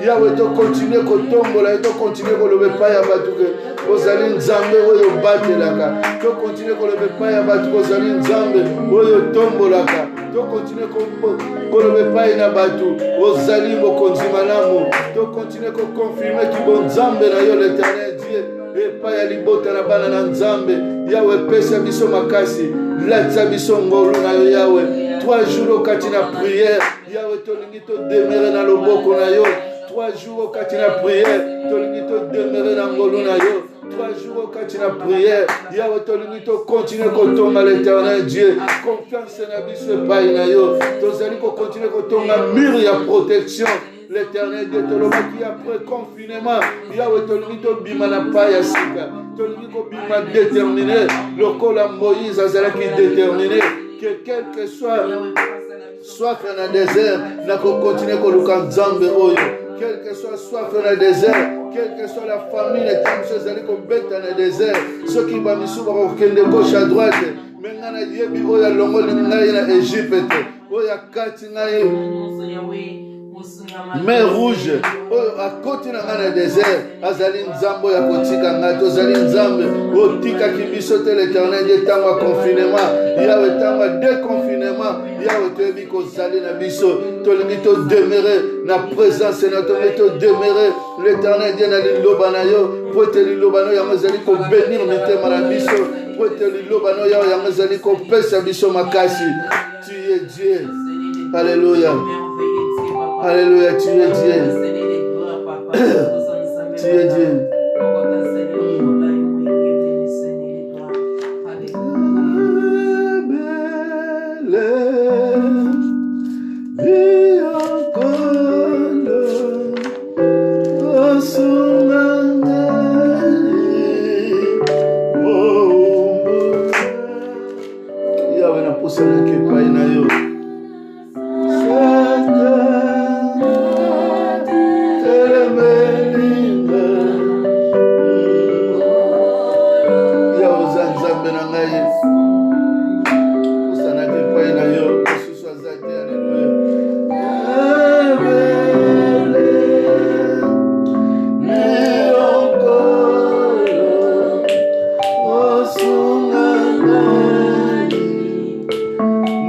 Yawe to continue kotombola to continue koloba epai ya bato ke ozali nzambe oyo batelaka to continue koloba epai ya bato ke ozali nzambe oyo tombolaka to continue koloba epai na bato ozali mokonzi malamu to continue koconfirme ki bo nzambe na yo l'éternel Dieu epai ya libota na bana na nzambe Yawe pesa biso makasi latisa biso ngolu na yo Yawe 3 jours okati na prière Yawe tolingi to demere na loboko na yo 3 jours okati na prière tolingi to demere na ngolu na yo 3 jours okati na prière Yawe tolingi to continuer kotonga l'éternel Dieu confiance na biso epai na yo tozali ko continuer kotonga mur ya protection l'éternel Dieu tolobaki après confinement Yawe tolingi to bima na pa ya sika tolingi ko bima déterminé lokola Moïse azalaki déterminé que quel que soit soif dans le désert n'a qu'à continuer à luka nzambe oyo quel que soit soif dans le désert quelle que soit la famine et tant de choses qu'on bête dans le désert ceux qui va misuba kokende gauche à droite mengana yebi oya longo ngai na Égypte oya kati ngai mer rouge à côté na désert azali nzambo ya kotika ngai tozali nzambe otika kibiso te l'éternel Dieu tango confinement Yawe tango déconfinement Yawe toyebi kozali na biso tolingi to demeurer na présence na tolingi to demeurer l'éternel Dieu na liloba na yo po ete liloba no yango ezali kobénir mitema na biso po ete liloba no yango ezali kopesa biso makasi tu es Dieu alléluia. Alléluia, tu es Dieu. Tu es Dieu. Yawe na posa na kepa ina yo.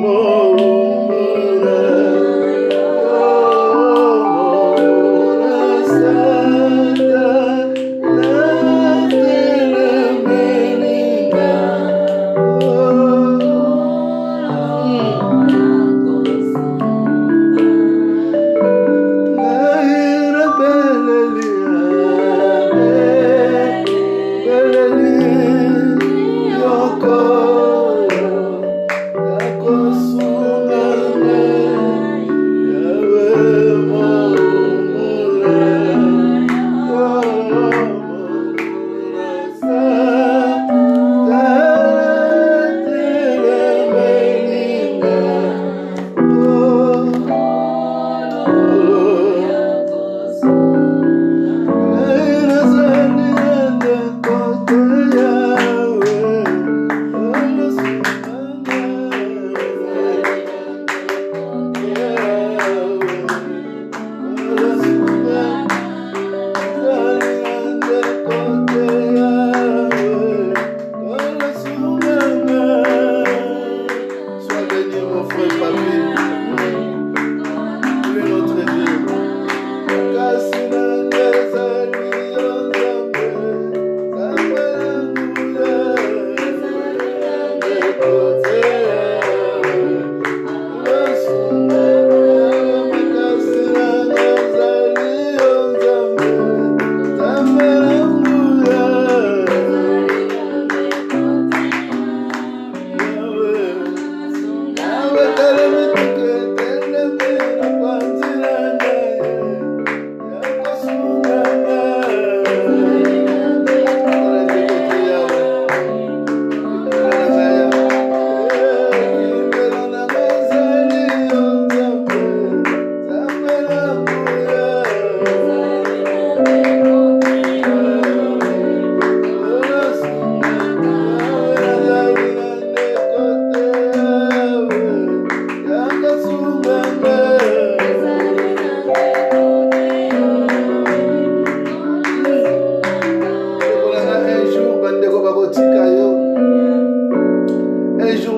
Oh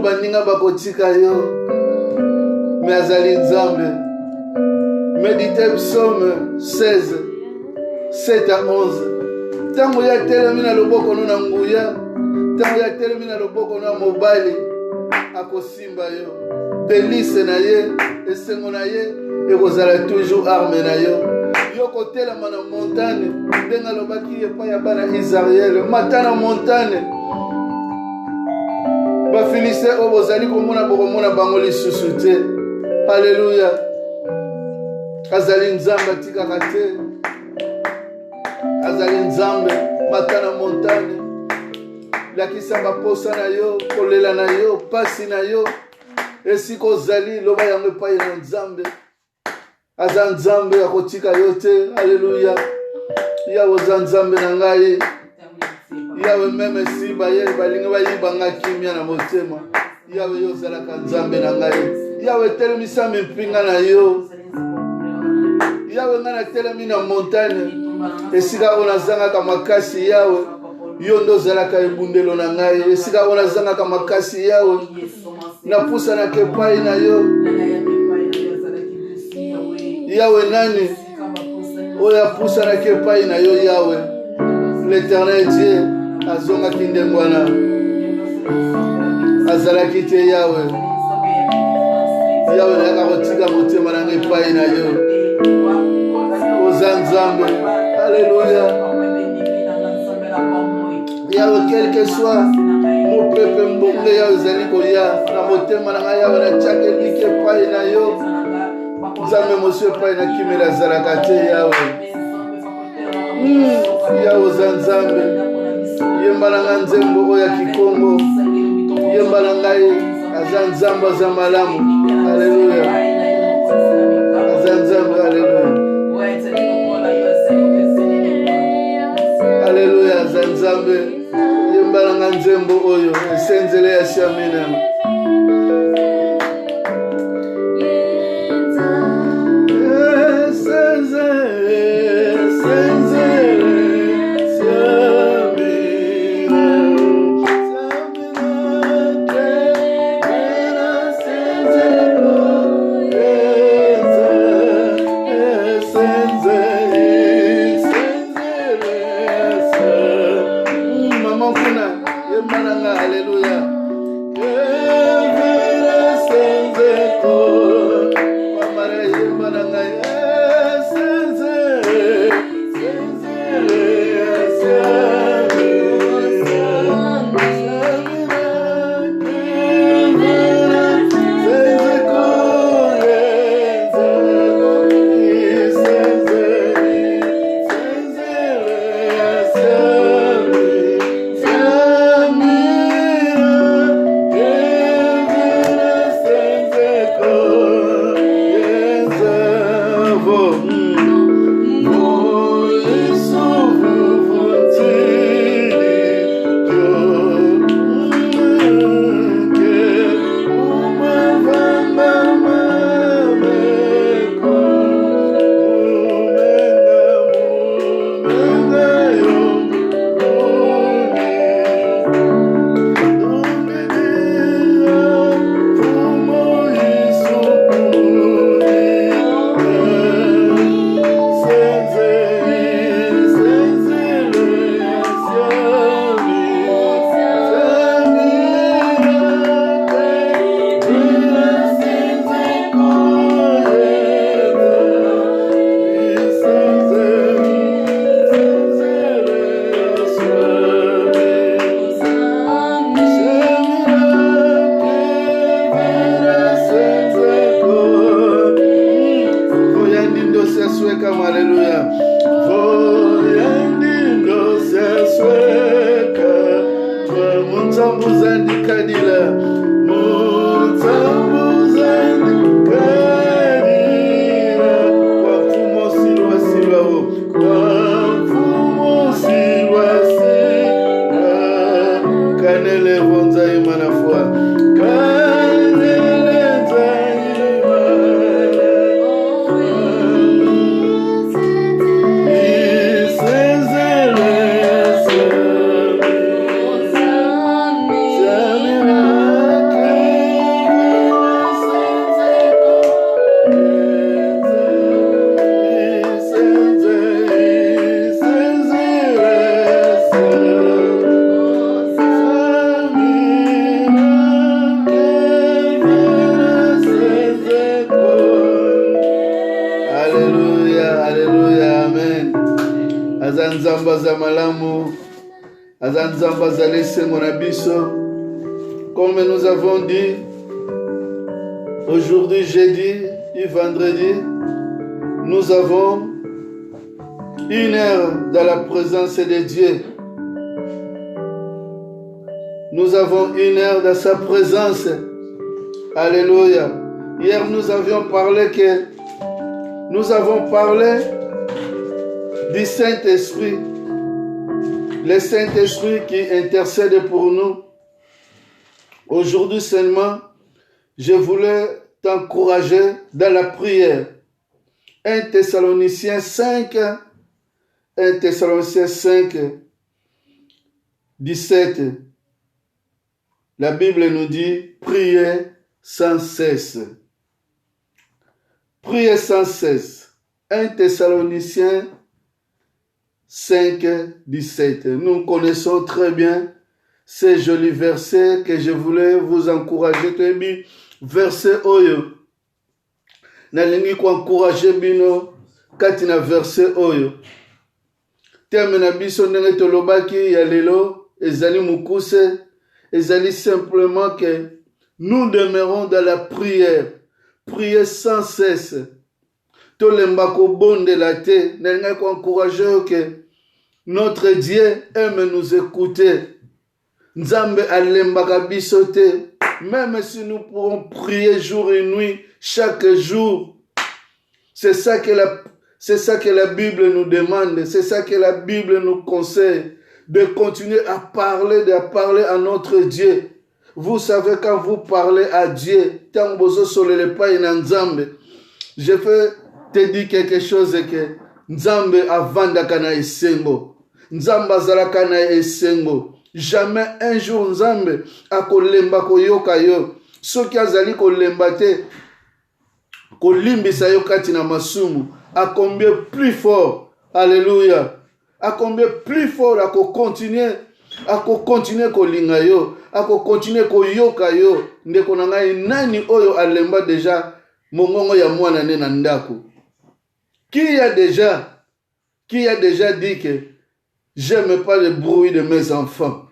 baninga bakotika yo me azali nzambe. Méditez psaume 16 7 à 11. Tango ya telemi na loboko no na nguya, tango ya telemi na loboko na mobali akosimba yo. Délice na ye, esengo na ye ekozala toujours arme na yo. Yo kotelema na montagne ndenga lobaki epai ya bana Israël, mata na montagne bafiliste oyo bozali komona bokomona bango lisusu te. Alléluia. Azali nzambe atikaka te. Azali nzambe mata na montagne lakisa baposa na yo, kolela na yo, pasi na yo. Esika ozali loba yango epai na nzambe. Aza nzambe akotika yo te. Alléluia. Yawe oza nzambe na ngai. Yawe meme si baye balingi bayibanga kimia na motema. Yawe yo ozalaka nzambe na ngai. Yawe telemisa mipinga na yo. Yawe nga na telemi na montagne esika oyo nazangaka makasi yawe yo ndo ozalaka ebundelo na ngai. Esika oyo nazangaka makasi yawe napusanaka epai na yo. Yawe nani oyo apusanaka epai na yo yawe? L'Éternel Dieu azongaki ndenge wana azalaki te yawe. Yawe nayaka kotika motema nanga epai na yo. Oza nzambe. Alléluia. Yawe quel que soit mon peuple mbonge yawe ezali koya na motema nanga yawe natiaka eliki epai na yo. Nzambe mosu epai na kimela azalaka te yawe. Yawe oza nzambe. Yemba nanga nzembo oyo ya kikongo. Yemba na ngai aza nzambe aza malamu. Alléluia. Aza nzambe. Alléluia. Alléluia. Aza nzambe. Yemba nanga nzembo oyo esenzele ya shamina. Alléluia. Azanzamba Zamalamu, Azanzamba Zalese Monabiso. Comme nous avons dit, aujourd'hui, jeudi et vendredi, nous avons 1 heure dans la présence de Dieu. Nous avons 1 heure dans sa présence. Alléluia. Hier, nous avons parlé du Saint-Esprit. Le Saint-Esprit qui intercède pour nous. Aujourd'hui seulement, je voulais t'encourager dans la prière. 1 Thessaloniciens 5, 17. La Bible nous dit, priez sans cesse. Priez sans cesse. 1 Thessaloniciens 5, 17. Nous connaissons très bien ces jolis versets que je voulais vous encourager. Verset oyo. Nalingi ko encourager bino katina verset oyo. Terme na biso ndenge tolobaki ya lelo ezali mukuse. Ezali simplement que nous demeurons dans la prière. Prier sans cesse. Tolemba ko bonde la te. Nalingi ko encourager que notre Dieu aime nous écouter. Nzambe alembaka biso te. Même si nous pourrons prier jour et nuit, chaque jour. C'est ça que la Bible nous demande. C'est ça que la Bible nous conseille. De continuer à parler à notre Dieu. Vous savez, quand vous parlez à Dieu, je veux te dire quelque chose que Nzambe avandaka na esengo. Nzambe azalaka na esengo. Jamais un jour Nzambe akolemba koyoka yo. Soki azali kolemba te kolimbisa yo kati na masumu. A combien plus fort. Alléluia. A combien plus fort ako continuer kolinga yo. Ako continuer koyoka yo. Ndeko na ngai nani oyo alemba déjà mongongo ya mwana ne na ndako. Qui a déjà dit que j'aime pas le bruit de mes enfants.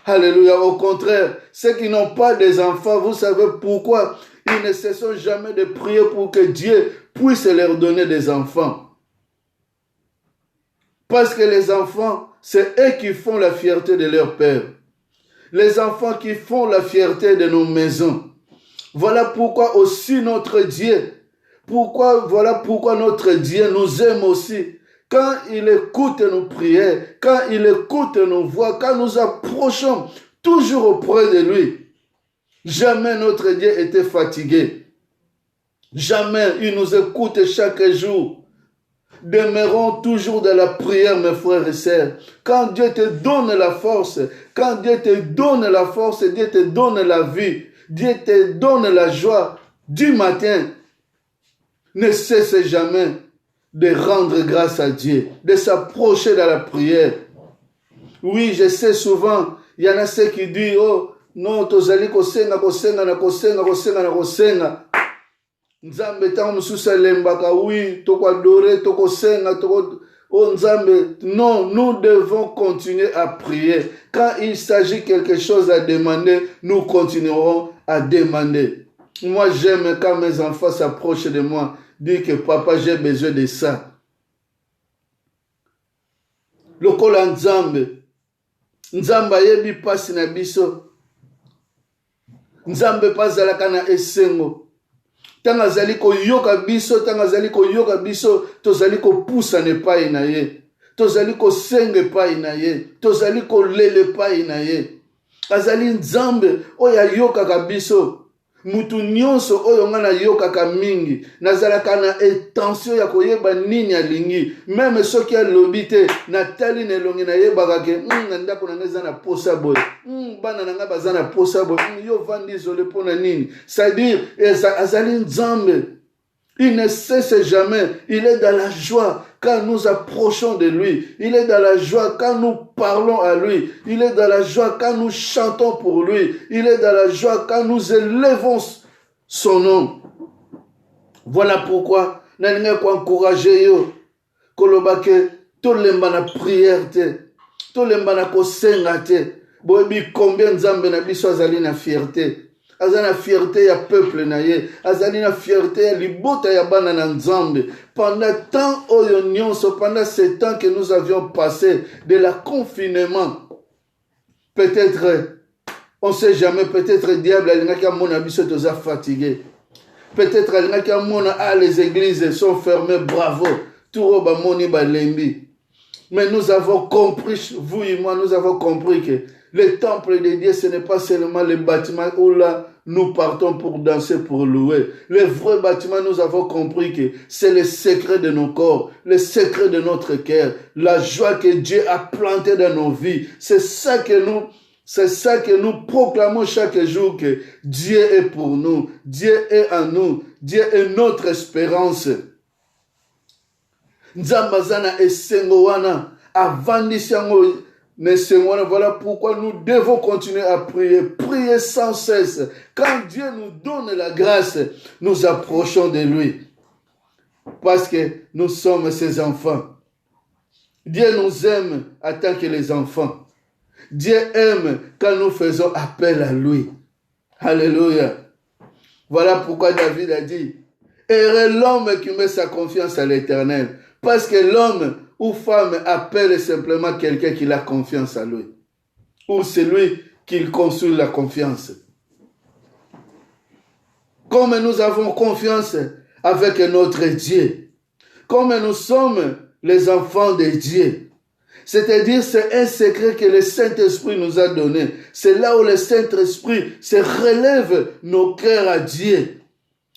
Alléluia. Au contraire, ceux qui n'ont pas des enfants, vous savez pourquoi ils ne cessent jamais de prier pour que Dieu puisse leur donner des enfants. Parce que les enfants, c'est eux qui font la fierté de leur père. Les enfants qui font la fierté de nos maisons. Voilà pourquoi aussi notre Dieu, voilà pourquoi notre Dieu nous aime aussi. Quand il écoute nos prières, quand il écoute nos voix, quand nous approchons toujours auprès de lui, jamais notre Dieu était fatigué. Jamais il nous écoute chaque jour. Demeurons toujours dans la prière, mes frères et sœurs. Quand Dieu te donne la force, Dieu te donne la vie, Dieu te donne la joie du matin, ne cesse jamais de rendre grâce à Dieu, de s'approcher dans la prière. Oui, je sais souvent, il y en a ceux qui disent, oh, non, tozali kosenga. Nzambe tango mususa lembaka, oui, toko adorer, toko senga, oh Nzambe. Non, nous devons continuer à prier. Quand il s'agit quelque chose à demander, nous continuerons à demander. Moi, j'aime quand mes enfants s'approchent de moi, dire que papa, j'ai besoin de ça. Lokola Nzambe yebi pasi na biso. Nzambe pazalaka na esengo. Tanga zali ko yoka biso, tozali ko poussa ne pai na ye. Tozali ko senge pai na ye. Tozali ko lele pai na ye. Azali Nzambe oya yoka ka biso. Mutu nyonso oyo nga na yoka ka mingi. Nazalaka na intention ya koyeba nini alingi. Même soki alobi te na tali ne longi na yebaka ke ndako na ngeza na posa boy. Bana na nga baza na posa boy. Yo vandi zole pona nini. C'est-à-dire azali Nzambe. Il ne cesse jamais. Il est dans la joie quand nous approchons de lui. Il est dans la joie quand nous parlons à lui. Il est dans la joie quand nous chantons pour lui. Il est dans la joie quand nous élevons son nom. Voilà pourquoi nalinga ko encourager yo kolobake tolemba na prière te, tolemba na kosenga te. Boyebi combien nzambe na biso azali na fierté. Azali na fierté ya peuple na ye, azali na fierté ya libota ya bana na nzambe. Pendant tant oyo nyonso, pendant ce temps que nous avions passé de la confinement, peut-être, on ne sait jamais, peut-être le diable alingaki amona biso toza fatigué. Peut-être alingaki amona les églises sont fermées, bravo. Tout roba moni balembi. Mais nous avons compris, vous et moi, nous avons compris que le temple de Dieu, ce n'est pas seulement le bâtiment où là, nous partons pour danser, pour louer. Le vrai bâtiment, nous avons compris que c'est le secret de nos corps, le secret de notre cœur, la joie que Dieu a plantée dans nos vies. C'est ça que nous proclamons chaque jour, que Dieu est pour nous, Dieu est en nous, Dieu est notre espérance. Nzambazana et Sengowana, avandisiango. Voilà pourquoi nous devons continuer à prier, prier sans cesse. Quand Dieu nous donne la grâce, nous approchons de lui. Parce que nous sommes ses enfants. Dieu nous aime en tant que les enfants. Dieu aime quand nous faisons appel à lui. Alléluia. Voilà pourquoi David a dit, heureux l'homme qui met sa confiance à l'Éternel. Parce que l'homme ou femme appelle simplement quelqu'un qui a confiance à lui. Ou celui qui construit la confiance. Comme nous avons confiance avec notre Dieu. Comme nous sommes les enfants de Dieu. C'est-à-dire, c'est un secret que le Saint-Esprit nous a donné. C'est là où le Saint-Esprit se relève nos cœurs à Dieu.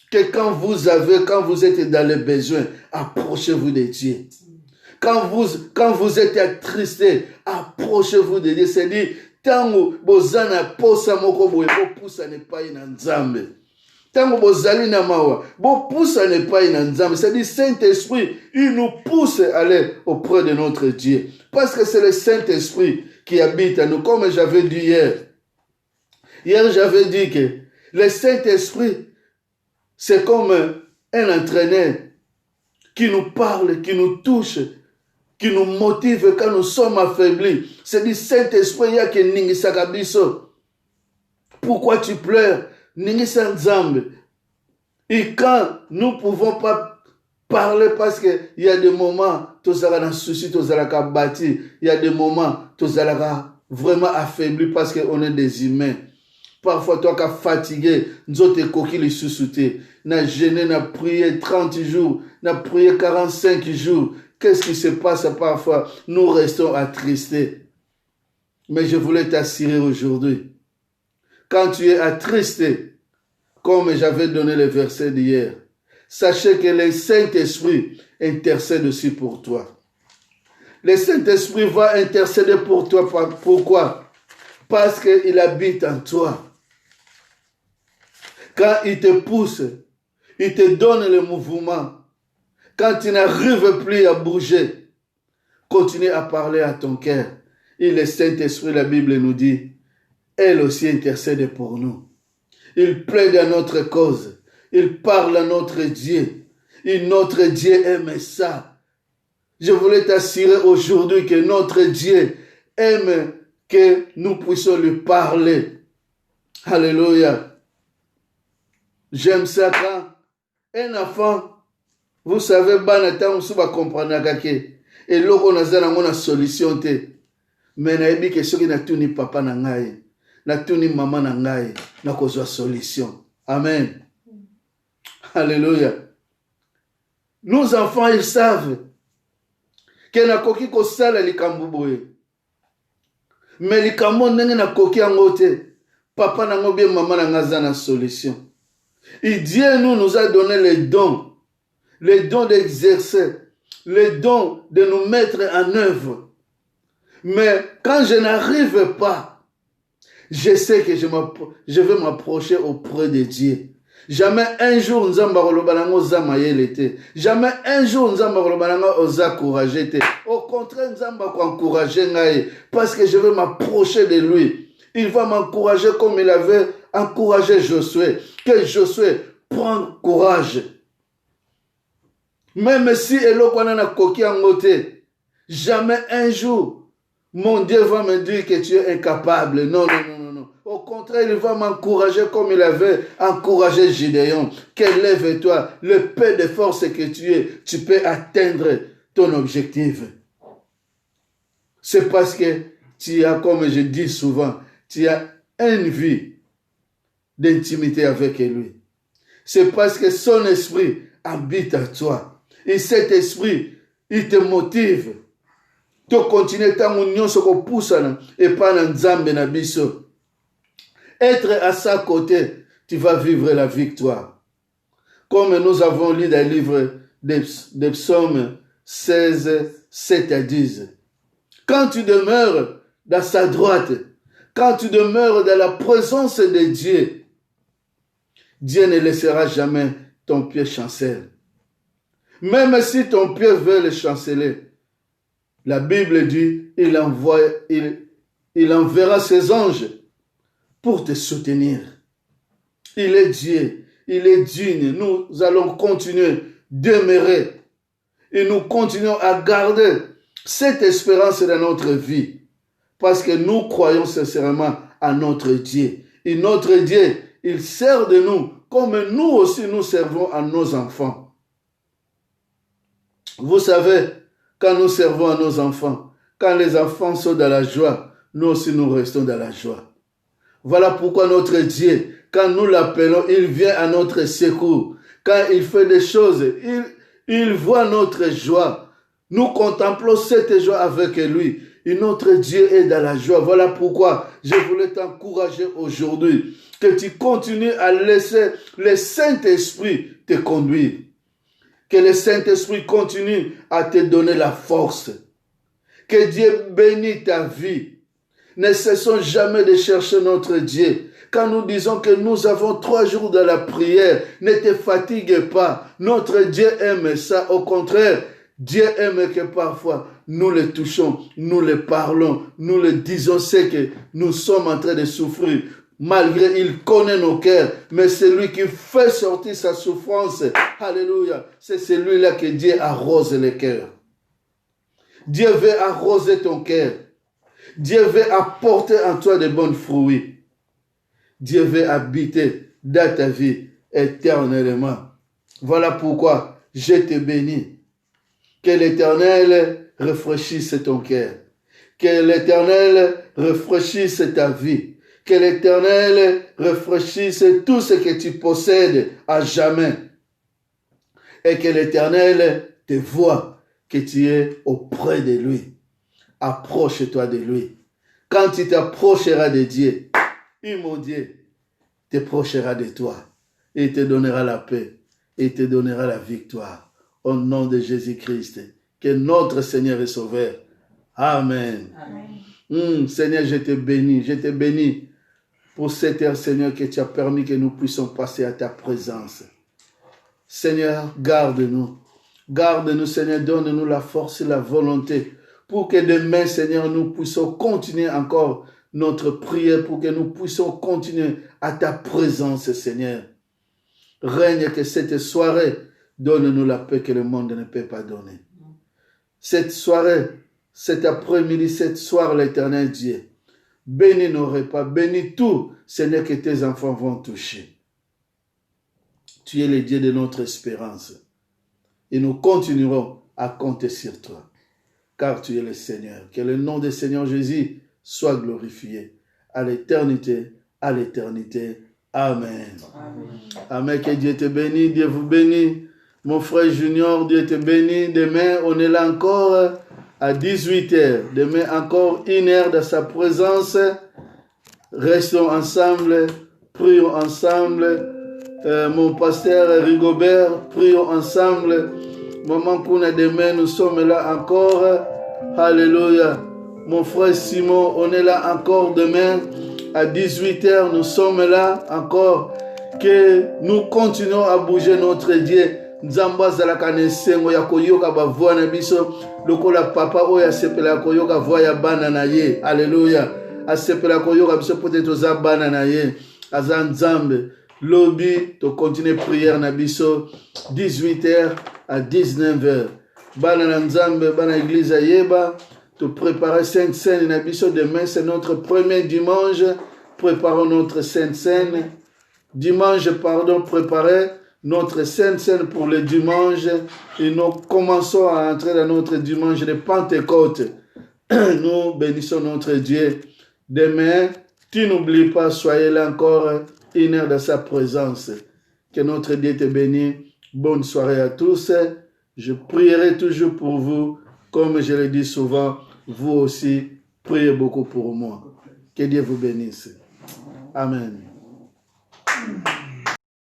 Que quand vous êtes dans les besoins, approchez-vous de Dieu. Quand vous êtes attristé, approchez-vous de Dieu. C'est-à-dire, tant que vous avez posa moko boye, vous poussa ne pas in nzambe. Tant que vous allez na mawa, vous poussa ne pas in nzambe. C'est-à-dire, Saint-Esprit, il nous pousse à aller auprès de notre Dieu. Parce que c'est le Saint-Esprit qui habite à nous. Comme j'avais dit hier. Hier, j'avais dit que le Saint-Esprit, c'est comme un entraîneur qui nous parle, qui nous touche, qui nous motive quand nous sommes affaiblis. C'est du Saint-Esprit ya ke ningisaka biso. Pourquoi tu pleures? Ningisa nzambe. Et quand nous ne pouvons pas parler parce qu'il y a des moments, tous allons souci, tous allons bâti. Il y a des moments, tous allons vraiment affaiblis parce qu'on est des humains. Parfois, toi qui es fatigué, nous autres coquilles les sous-soutés. N'a gêné, n'a prié 30 jours, n'a prié 45 jours. Qu'est-ce qui se passe parfois? Nous restons attristés. Mais je voulais t'assurer aujourd'hui. Quand tu es attristé, comme j'avais donné le verset d'hier, sachez que le Saint-Esprit intercède aussi pour toi. Le Saint-Esprit va intercéder pour toi. Pourquoi? Parce qu'il habite en toi. Quand il te pousse, il te donne le mouvement. Quand tu n'arrives plus à bouger, continue à parler à ton cœur. Et le Saint-Esprit, la Bible nous dit, elle aussi intercède pour nous. Il plaide à notre cause. Il parle à notre Dieu. Et notre Dieu aime ça. Je voulais t'assurer aujourd'hui que notre Dieu aime que nous puissions lui parler. Alléluia. J'aime ça quand un enfant, vous savez, banatan souba comprendre kake. Et loko nazana ngona solution te. Mais na ebi question ki na tuni papa na ngai, na tuni maman na ngai, na kozwa solution. Amen. Alléluia. Nos enfants, ils savent que na koki ko sala likambo boye. Mais likambo ndenge na koki angote, papa na ngobie maman na ngaza na solution. Et Dieu nous a donné les dons d'exercer, les dons de nous mettre en œuvre. Mais quand je n'arrive pas, je sais que je vais m'approcher auprès de Dieu. Jamais un jour nzamba kolobananga oza mayele te. Jamais un jour nzamba kolobananga oza courageux te. Au contraire, nzamba ko encourager ngai parce que je vais m'approcher de lui. Il va m'encourager comme il avait encouragé Josué. Que Josué prenne courage. Même si eloko na koki angote, Jamais un jour, mon Dieu va me dire que tu es incapable. Non, non, non, non, non. Au contraire, il va m'encourager comme il avait encouragé Gédéon. Lève-toi, le peu de force que tu es, tu peux atteindre ton objectif. C'est parce que tu as, comme je dis souvent, tu as une vie d'intimité avec lui. C'est parce que son esprit habite à toi. Et cet esprit, il te motive. Tu continues tant union ce qu'on pousse et pas dans Nzambe na biso. Être à sa côté, tu vas vivre la victoire. Comme nous avons lu dans le livre des psaumes 16, 7 à 10. Quand tu demeures dans sa droite, quand tu demeures dans la présence de Dieu, Dieu ne laissera jamais ton pied chanceler. Même si ton pied veut le chanceler, la Bible dit, il enverra ses anges pour te soutenir. Il est Dieu, il est digne. Nous allons continuer demeurer et nous continuons à garder cette espérance dans notre vie parce que nous croyons sincèrement à notre Dieu. Et notre Dieu, il sert de nous comme nous aussi nous servons à nos enfants. Vous savez, quand nous servons à nos enfants, quand les enfants sont dans la joie, nous aussi nous restons dans la joie. Voilà pourquoi notre Dieu, quand nous l'appelons, il vient à notre secours. Quand il fait des choses, il voit notre joie. Nous contemplons cette joie avec lui. Et notre Dieu est dans la joie. Voilà pourquoi je voulais t'encourager aujourd'hui que tu continues à laisser le Saint-Esprit te conduire. Que le Saint-Esprit continue à te donner la force. Que Dieu bénisse ta vie. Ne cessons jamais de chercher notre Dieu. Quand nous disons que nous avons 3 jours de la prière, ne te fatigue pas. Notre Dieu aime ça. Au contraire, Dieu aime que parfois nous le touchons, nous le parlons, nous le disons ce que nous sommes en train de souffrir. Malgré, il connaît nos cœurs, mais c'est lui qui fait sortir sa souffrance. Alléluia. C'est celui-là que Dieu arrose le cœur. Dieu veut arroser ton cœur. Dieu veut apporter en toi de bons fruits. Dieu veut habiter dans ta vie éternellement. Voilà pourquoi je te bénis. Que l'Éternel rafraîchisse ton cœur. Que l'Éternel rafraîchisse ta vie. Que l'Éternel rafraîchisse tout ce que tu possèdes à jamais. Et que l'Éternel te voie que tu es auprès de lui. Approche-toi de lui. Quand tu t'approcheras de Dieu, mon Dieu t'approchera de toi. Et te donnera la paix. Et te donnera la victoire. Au nom de Jésus-Christ. Que notre Seigneur et Sauveur. Amen. Amen. Seigneur, je te bénis. Je te bénis pour cette heure, Seigneur, que tu as permis que nous puissions passer à ta présence. Seigneur, garde-nous. Garde-nous, Seigneur. Donne-nous la force et la volonté pour que demain, Seigneur, nous puissions continuer encore notre prière, pour que nous puissions continuer à ta présence, Seigneur. Règne que cette soirée, donne-nous la paix que le monde ne peut pas donner. Cette soirée, cet après-midi, cette soir, l'Éternel Dieu, bénis nos repas, bénis tout, Seigneur, que tes enfants vont toucher. Tu es le Dieu de notre espérance. Et nous continuerons à compter sur toi, car tu es le Seigneur. Que le nom du Seigneur Jésus soit glorifié à l'éternité, à l'éternité. Amen. Amen. Amen. Que Dieu te bénisse, Dieu vous bénisse. Mon frère Junior, Dieu te bénisse. Demain, on est là encore à 18h. Demain, encore 1 heure de sa présence. Restons ensemble, prions ensemble. Mon pasteur Rigobert, prions ensemble. Maman Kouna, demain, nous sommes là encore. Alléluia. Mon frère Simon, on est là encore demain. À 18h, nous sommes là encore. Que nous continuons à bouger notre Dieu. Nzamba zalaka nesengo ya koyoka bavoa na biso lokola papa oyo asepela koyoka voa ya bana na ye. Alléluia. Asepela koyoka biso peut-être za bana na ye. Aza nzambe. Lobi to continuer prière na biso 18h à 19h. bana na nzambe, bana église à Yeba, te préparer Sainte Seine. Demain, c'est notre premier dimanche. Préparons notre Sainte Seine. Dimanche, préparer notre Sainte Seine pour le dimanche. Et nous commençons à entrer dans notre dimanche de Pentecôte. Nous bénissons notre Dieu. Demain, tu n'oublies pas, soyez là encore une heure de sa présence. Que notre Dieu te bénisse. Bonne soirée à tous. Je prierai toujours pour vous. Comme je le dis souvent, vous aussi, priez beaucoup pour moi. Que Dieu vous bénisse. Amen.